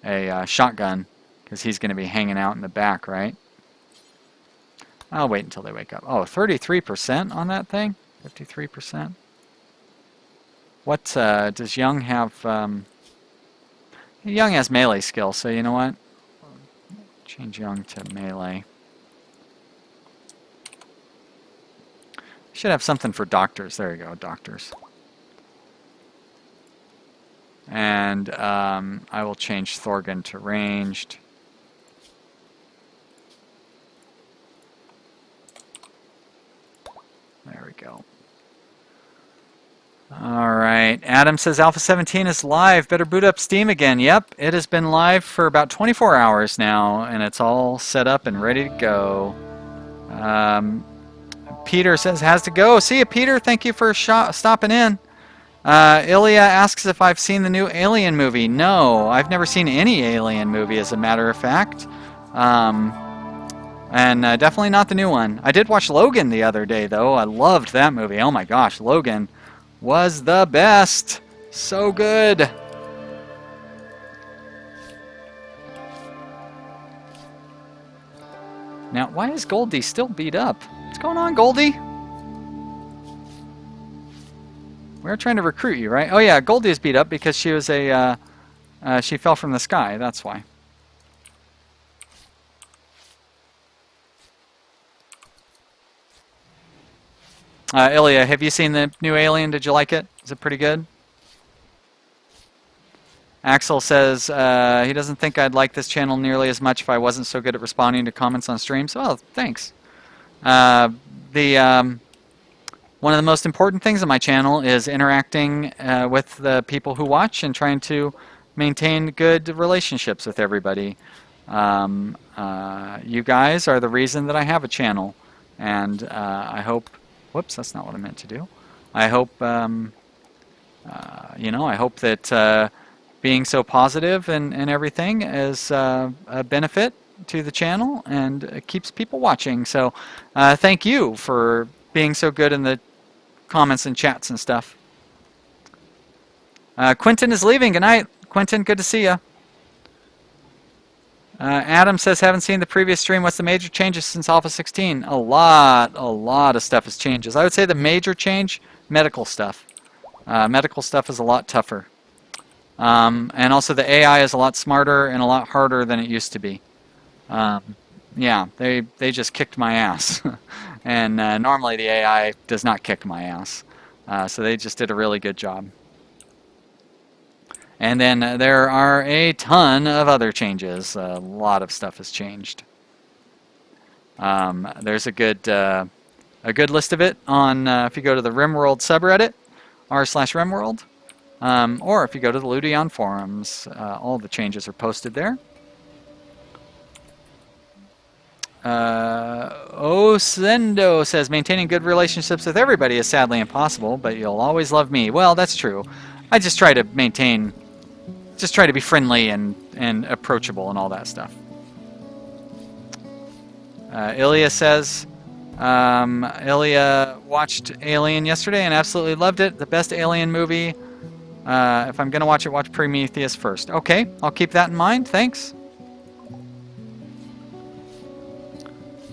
a shotgun, because he's going to be hanging out in the back, right? I'll wait until they wake up. Oh, 33% on that thing? 53%? What does Young have? Young has melee skill, so you know what? Change Young to melee. Should have something for doctors. There you go, doctors. And I will change Thorgan to ranged. There we go. Alright, Adam says Alpha 17 is live. Better boot up Steam again. Yep, it has been live for about 24 hours now, and it's all set up and ready to go. Peter says, has to go. See you, Peter. Thank you for stopping in. Ilya asks if I've seen the new Alien movie. No, I've never seen any Alien movie, as a matter of fact. And definitely not the new one. I did watch Logan the other day, though. I loved that movie. Oh my gosh, Logan was the best. So good. Now, why is Goldie still beat up? What's going on, Goldie? We're trying to recruit you, right? Oh yeah, Goldie is beat up because she was she fell from the sky. That's why. Ilya, have you seen the new Alien? Did you like it? Is it pretty good? Axel says he doesn't think I'd like this channel nearly as much if I wasn't so good at responding to comments on streams. Oh, thanks. One of the most important things on my channel is interacting with the people who watch and trying to maintain good relationships with everybody. You guys are the reason that I have a channel, and I hope... Whoops, that's not what I meant to do. I hope, you know, I hope that being so positive and everything is a benefit to the channel and it keeps people watching. So thank you for being so good in the comments and chats and stuff. Quentin is leaving. Good night, Quentin. Good to see you. Adam says, haven't seen the previous stream. What's the major changes since Alpha 16? A lot of stuff has changes. I would say the major change, medical stuff. Medical stuff is a lot tougher. And also the AI is a lot smarter and a lot harder than it used to be. Yeah, they just kicked my ass. And normally the AI does not kick my ass. So they just did a really good job. And then there are a ton of other changes. A lot of stuff has changed. There's a good list of it on if you go to the Rimworld subreddit, r/Rimworld, or if you go to the Ludion forums, all the changes are posted there. Osendo says, maintaining good relationships with everybody is sadly impossible, but you'll always love me. Well, that's true. I just try to maintain, just try to be friendly and approachable and all that stuff. Ilya says, Ilya watched Alien yesterday and absolutely loved it. The best Alien movie. If I'm going to watch it, watch Prometheus first. Okay, I'll keep that in mind. Thanks.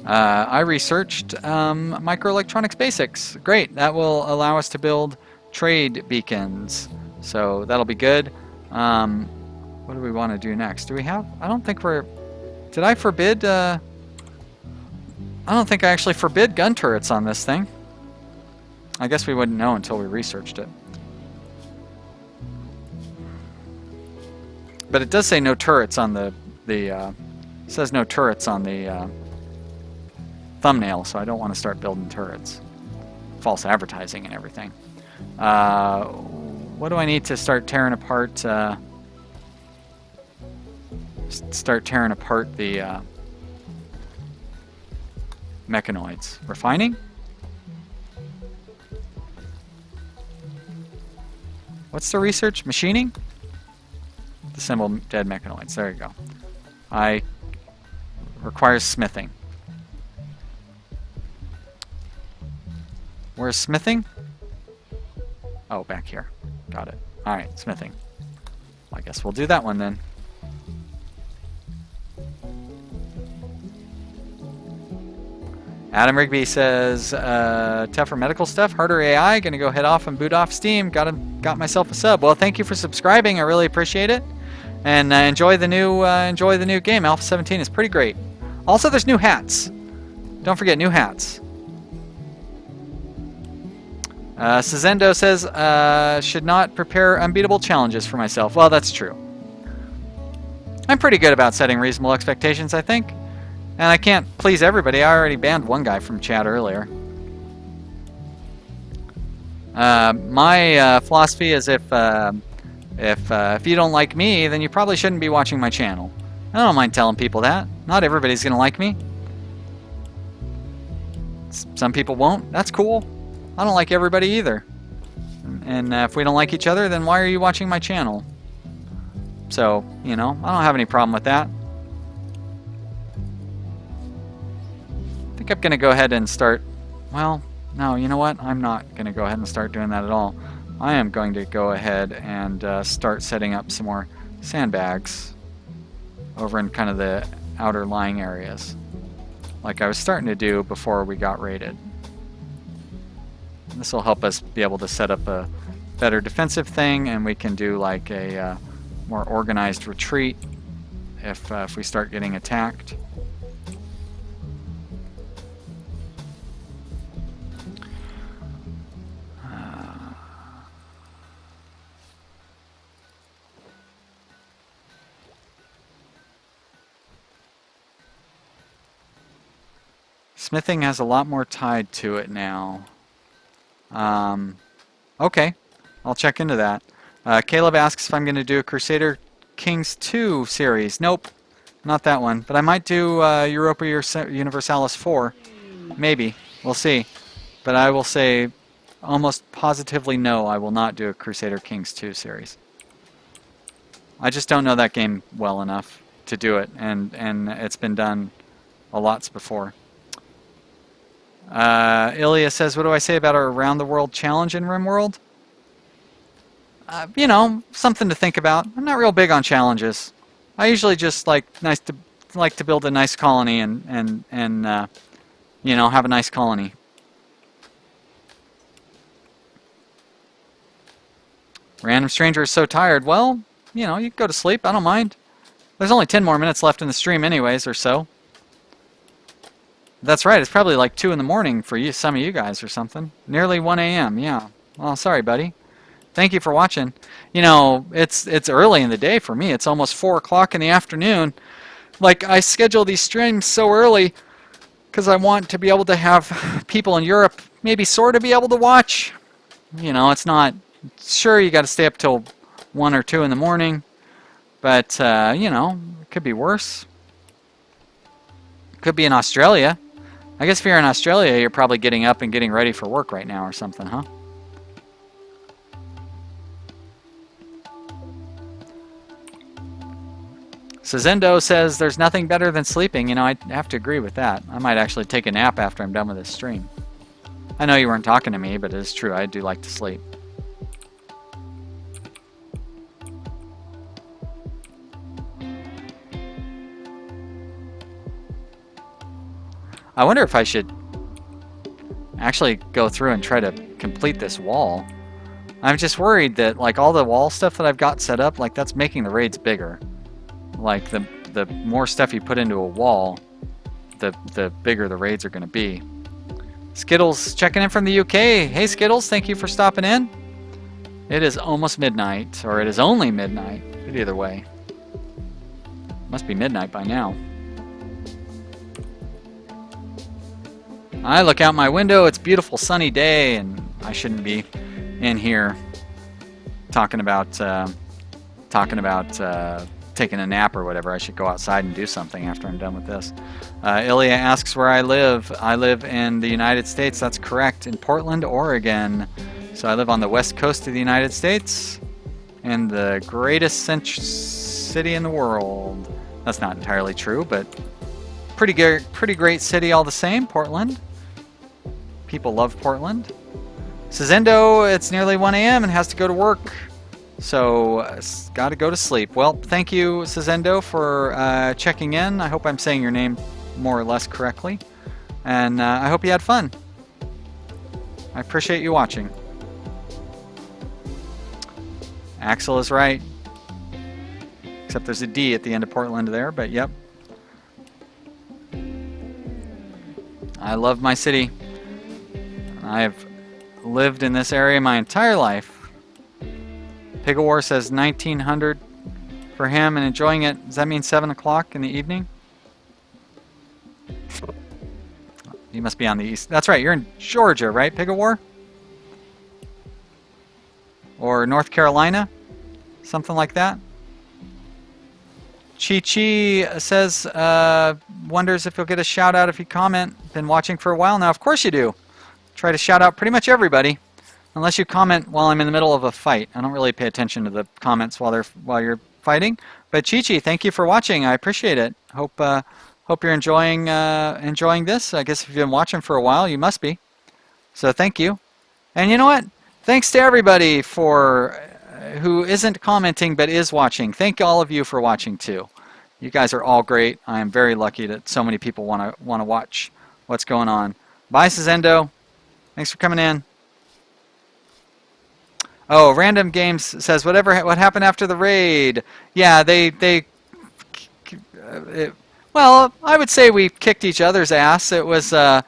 I researched microelectronics basics. Great. That will allow us to build trade beacons. So that'll be good. What do we want to do next? Do we have... I don't think we're... Did I forbid... I don't think I actually forbid gun turrets on this thing. I guess we wouldn't know until we researched it. But it does say no turrets on the it says no turrets on the thumbnail, so I don't want to start building turrets. False advertising and everything. What do I need to start tearing apart? Start tearing apart the mechanoids. Refining? What's the research? Machining? Disassemble dead mechanoids. There you go. Requires smithing. Where's smithing? Oh, back here. Got it. Alright, smithing. I guess we'll do that one then. Adam Rigby says, tougher medical stuff, harder AI, gonna go head off and boot off Steam, got myself a sub. Well, thank you for subscribing, I really appreciate it. And enjoy the new game. A17 is pretty great. Also, there's new hats. Don't forget, new hats. Cizendo says, should not prepare unbeatable challenges for myself. Well, that's true. I'm pretty good about setting reasonable expectations, I think. And I can't please everybody. I already banned one guy from chat earlier. My philosophy is if you don't like me, then you probably shouldn't be watching my channel. I don't mind telling people that. Not everybody's going to like me. Some people won't. That's cool. I don't like everybody either. And if we don't like each other, then why are you watching my channel? So, you know, I don't have any problem with that. I think I'm going to go ahead and start... Well, no, you know what? I'm not going to go ahead and start doing that at all. I am going to go ahead and start setting up some more sandbags over in kind of the outer lying areas, like I was starting to do before we got raided. This will help us be able to set up a better defensive thing, and we can do like a more organized retreat if we start getting attacked. Smithing has a lot more tied to it now. Okay, I'll check into that. Caleb asks if I'm going to do a Crusader Kings 2 series. Nope, not that one. But I might do Europa Universalis 4. Maybe. We'll see. But I will say almost positively no, I will not do a Crusader Kings 2 series. I just don't know that game well enough to do it, and it's been done a lots before. Ilya says, what do I say about our Around the World challenge in Rimworld? You know, something to think about. I'm not real big on challenges. I usually just like to build a nice colony and you know, have a nice colony. Random Stranger is so tired. Well, you know, you can go to sleep. I don't mind. There's only 10 more minutes left in the stream anyways, or so. That's right, it's probably like 2 in the morning for you, some of you guys or something. Nearly 1 a.m., yeah. Well, sorry, buddy. Thank you for watching. You know, it's early in the day for me. It's almost 4 o'clock in the afternoon. Like, I schedule these streams so early because I want to be able to have people in Europe maybe sort of be able to watch. You know, it's not... Sure, you got to stay up till 1 or 2 in the morning. But, you know, it could be worse. Could be in Australia. I guess if you're in Australia, you're probably getting up and getting ready for work right now or something, huh? Cizendo says there's nothing better than sleeping. You know, I have to agree with that. I might actually take a nap after I'm done with this stream. I know you weren't talking to me, but it is true. I do like to sleep. I wonder if I should actually go through and try to complete this wall. I'm just worried that like all the wall stuff that I've got set up, like that's making the raids bigger. Like the more stuff you put into a wall, the bigger the raids are going to be. Skittles checking in from the UK. Hey Skittles, thank you for stopping in. It is almost midnight, or it is only midnight, but either way. Must be midnight by now. I look out my window, it's a beautiful sunny day, and I shouldn't be in here talking about taking a nap or whatever. I should go outside and do something after I'm done with this. Ilya asks where I live. I live in the United States. That's correct, in Portland, Oregon. So I live on the west coast of the United States, in the greatest city in the world. That's not entirely true, but pretty great city all the same, Portland. People love Portland. Cizendo, it's nearly 1 a.m. and has to go to work. So, got to go to sleep. Well, thank you, Cizendo, for checking in. I hope I'm saying your name more or less correctly. And I hope you had fun. I appreciate you watching. Axel is right. Except there's a D at the end of Portland there, but yep. I love my city. I've lived in this area my entire life. Pig of War says 1900 for him and enjoying it. Does that mean 7 o'clock in the evening? You must be on the east. That's right, you're in Georgia, right, Pig of War? Or North Carolina? Something like that? Chi says, wonders if you'll get a shout out if you comment. Been watching for a while now. Of course you do. Try to shout out pretty much everybody. Unless you comment while I'm in the middle of a fight. I don't really pay attention to the comments while you're fighting. But Chi, thank you for watching. I appreciate it. Hope you're enjoying this. I guess if you've been watching for a while, you must be. So thank you. And you know what? Thanks to everybody for who isn't commenting but is watching. Thank all of you for watching too. You guys are all great. I am very lucky that so many people want to watch what's going on. Bye, Sazendo. Thanks for coming in. Oh, Random Games says what happened after the raid? Yeah, well, I would say we kicked each other's ass. It was a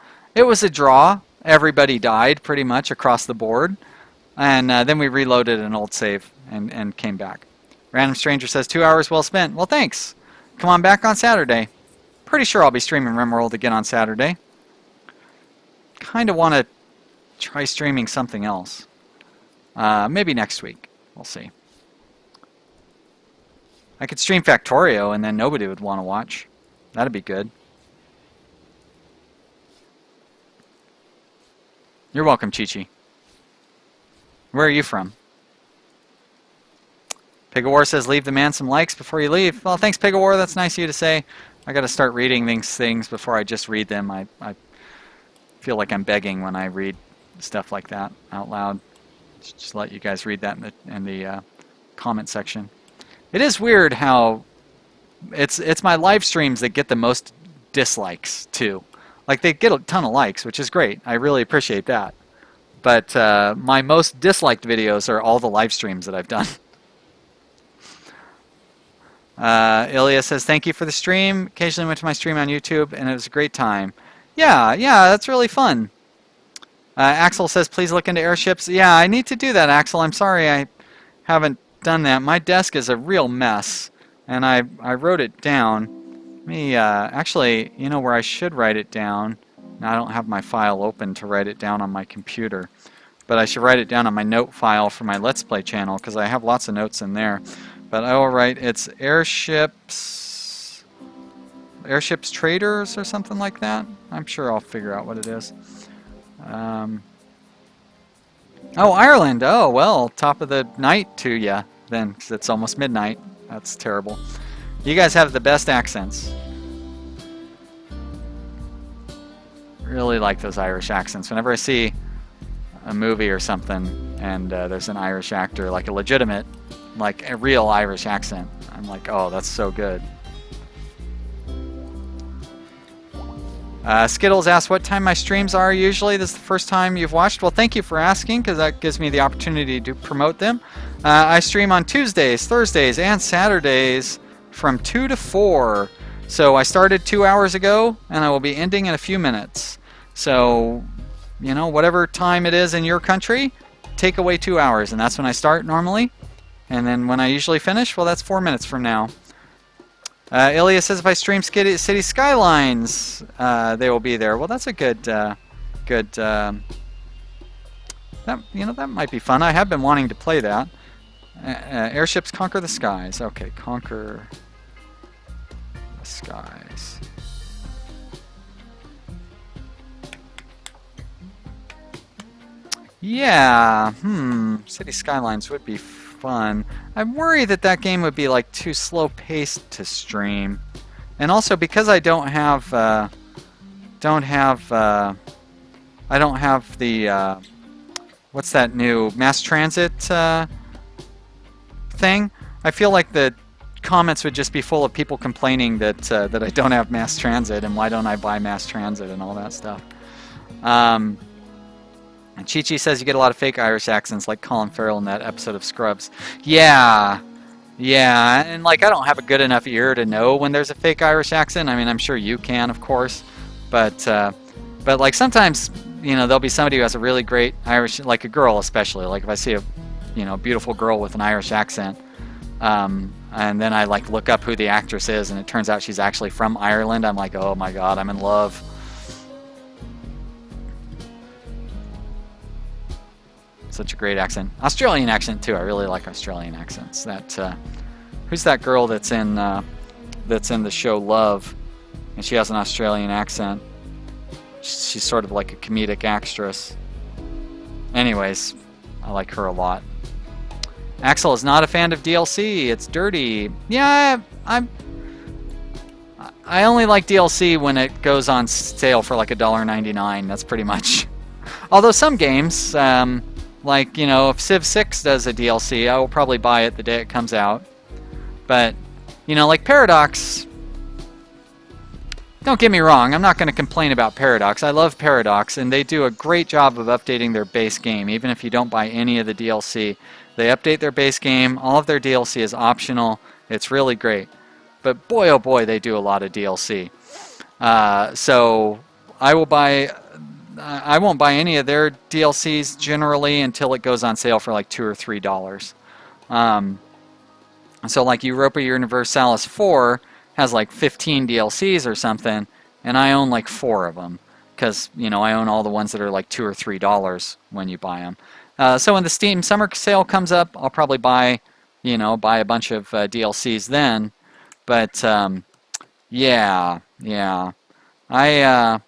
draw. Everybody died pretty much across the board. And then we reloaded an old save and came back. Random Stranger says 2 hours well spent. Well, thanks. Come on back on Saturday. Pretty sure I'll be streaming Rimworld again on Saturday. Kind of want to try streaming something else. Maybe next week. We'll see. I could stream Factorio and then nobody would want to watch. That'd be good. You're welcome, Chi. Where are you from? Pig of War says, leave the man some likes before you leave. Well, thanks, Pig of War. That's nice of you to say. I got to start reading these things before I just read them. I feel like I'm begging when I read stuff like that out loud. Just let you guys read that in the comment section. It is weird how it's my live streams that get the most dislikes too. Like they get a ton of likes, which is great. I really appreciate that. But my most disliked videos are all the live streams that I've done. Ilya says, thank you for the stream. Occasionally went to my stream on YouTube, and it was a great time. Yeah, that's really fun. Axel says, please look into airships. Yeah, I need to do that, Axel. I'm sorry I haven't done that. My desk is a real mess, and I wrote it down. Actually, you know where I should write it down? Now, I don't have my file open to write it down on my computer, but I should write it down on my note file for my Let's Play channel, because I have lots of notes in there. But I will write, it's airships traders or something like that. I'm sure I'll figure out what it is. Oh, Ireland. Oh, well, top of the night to ya then, because it's almost midnight. That's terrible. You guys have the best accents. Really like those Irish accents. Whenever I see a movie or something and there's an Irish actor, like a legitimate, like a real Irish accent, I'm like, oh, that's so good. Skittles asks what time my streams are usually. This is the first time you've watched. Well, thank you for asking, because that gives me the opportunity to promote them. I stream on Tuesdays, Thursdays, and Saturdays from 2 to 4. So I started 2 hours ago, and I will be ending in a few minutes. So, you know, whatever time it is in your country, take away 2 hours, and that's when I start normally. And then when I usually finish, well, that's 4 minutes from now. Ilya says if I stream City Skylines, they will be there. Well, that's a good, that might be fun. I have been wanting to play that. Airships conquer the skies. Okay, conquer the skies. Yeah, City Skylines would be fun. I'm worried that game would be like too slow paced to stream, and also because I don't have the what's that new mass transit thing. I feel like the comments would just be full of people complaining that that I don't have mass transit and why don't I buy mass transit and all that stuff. And Chi-Chi says you get a lot of fake Irish accents like Colin Farrell in that episode of Scrubs. Yeah, yeah, and like I don't have a good enough ear to know when there's a fake Irish accent. I mean, I'm sure you can, of course, but like sometimes, you know, there'll be somebody who has a really great Irish, like a girl especially. Like if I see a, you know, beautiful girl with an Irish accent, and then I like look up who the actress is, and it turns out she's actually from Ireland. I'm like, oh my God, I'm in love. Such a great accent. Australian accent too. I really like Australian accents. That who's that girl that's in the show Love, and she has an Australian accent. She's sort of like a comedic actress. Anyways, I like her a lot. Axel is not a fan of DLC. It's dirty. Yeah, I only like DLC when it goes on sale for like $1.99. That's pretty much. Although some games, like, you know, if Civ 6 does a DLC, I will probably buy it the day it comes out. But, you know, like Paradox, don't get me wrong, I'm not going to complain about Paradox. I love Paradox, and they do a great job of updating their base game, even if you don't buy any of the DLC. They update their base game. All of their DLC is optional. It's really great. But boy, oh boy, they do a lot of DLC. So I won't buy any of their DLCs generally until it goes on sale for like $2 or $3. So like Europa Universalis 4 has like 15 DLCs or something, and I own like 4 of them because, you know, I own all the ones that are like $2 or $3 when you buy them. So when the Steam Summer Sale comes up, I'll probably buy a bunch of DLCs then. But yeah, I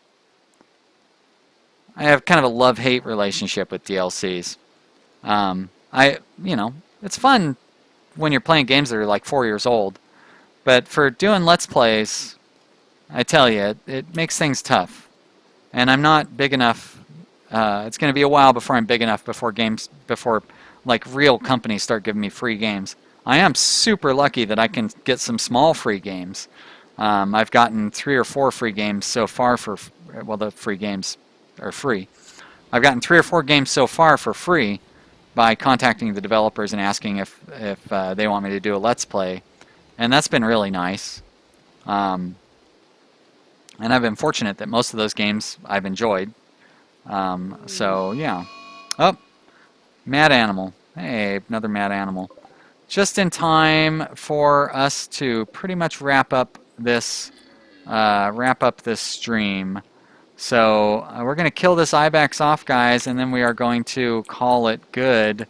have kind of a love-hate relationship with DLCs. You know, it's fun when you're playing games that are like 4 years old, but for doing Let's Plays, I tell you, it makes things tough. And I'm not big enough. It's going to be a while before I'm big enough before like real companies start giving me free games. I am super lucky that I can get some small free games. I've gotten 3 or 4 free games so far well, the free games are free. I've gotten 3 or 4 games so far for free by contacting the developers and asking if they want me to do a Let's Play, and that's been really nice. And I've been fortunate that most of those games I've enjoyed. So yeah. Oh, Mad Animal. Hey, another Mad Animal. Just in time for us to pretty much wrap up this stream. So we're going to kill this Ibex off, guys, and then we are going to call it good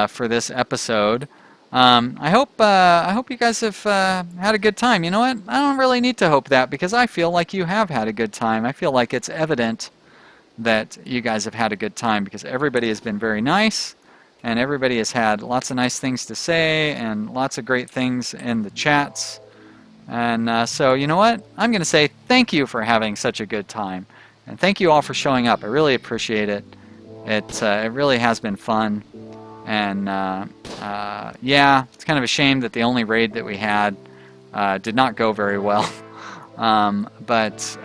for this episode. I hope you guys have had a good time. You know what? I don't really need to hope that because I feel like you have had a good time. I feel like it's evident that you guys have had a good time because everybody has been very nice and everybody has had lots of nice things to say and lots of great things in the chats. And so, you know what? I'm going to say thank you for having such a good time. And thank you all for showing up. I really appreciate it. It really has been fun. And yeah, it's kind of a shame that the only raid that we had did not go very well. But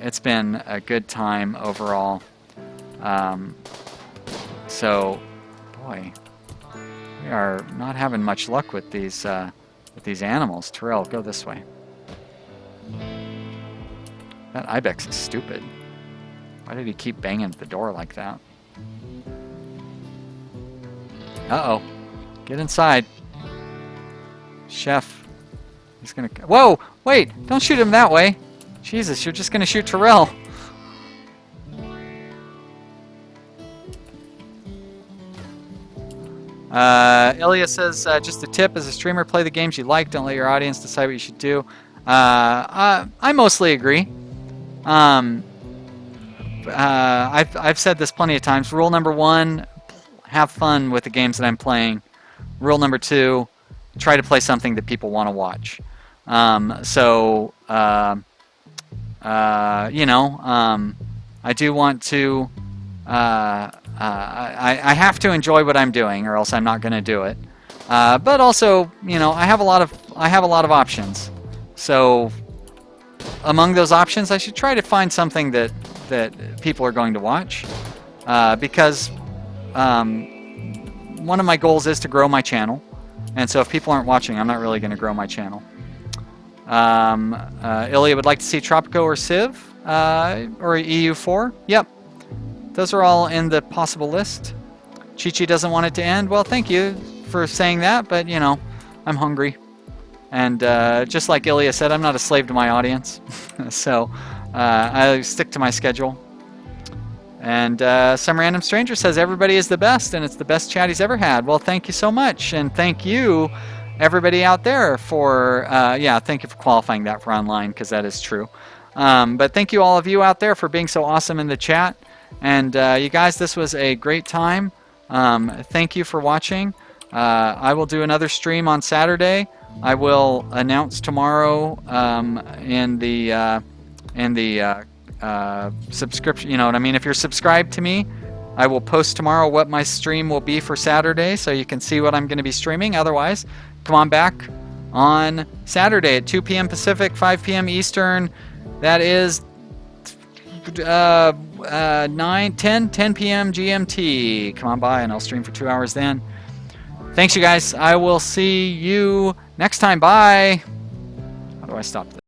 it's been a good time overall. So, boy, we are not having much luck with these animals. Terrell, go this way. That Ibex is stupid. Why did he keep banging at the door like that? Uh-oh. Get inside. Chef. He's gonna... Whoa! Wait! Don't shoot him that way! Jesus, you're just gonna shoot Terrell. Ilya says, just a tip, as a streamer, play the games you like. Don't let your audience decide what you should do. I mostly agree. I've said this plenty of times. Rule number 1, have fun with the games that I'm playing. Rule number 2, try to play something that people want to watch. You know, I do want to... I have to enjoy what I'm doing, or else I'm not going to do it. But also, you know, I have a lot of options. So among those options, I should try to find something that people are going to watch, because one of my goals is to grow my channel, and so if people aren't watching, I'm not really going to grow my channel. Ilya would like to see Tropico or Civ, or EU4. Yep, those are all in the possible list. Chi-Chi doesn't want it to end. Well, thank you for saying that, but you know, I'm hungry. And just like Ilya said, I'm not a slave to my audience. So I stick to my schedule. And some random stranger says everybody is the best, and it's the best chat he's ever had. Well, thank you so much, and thank you, everybody out there, for yeah, thank you for qualifying that for online, because that is true. But thank you all of you out there for being so awesome in the chat. And you guys, this was a great time. Thank you for watching. I will do another stream on Saturday. I will announce tomorrow in the subscription, you know what I mean? If you're subscribed to me, I will post tomorrow what my stream will be for Saturday, so you can see what I'm going to be streaming. Otherwise, come on back on Saturday at 2 p.m. Pacific, 5 p.m. Eastern. That is 10 p.m. GMT. Come on by and I'll stream for 2 hours then. Thanks, you guys. I will see you next time. Bye. How do I stop this?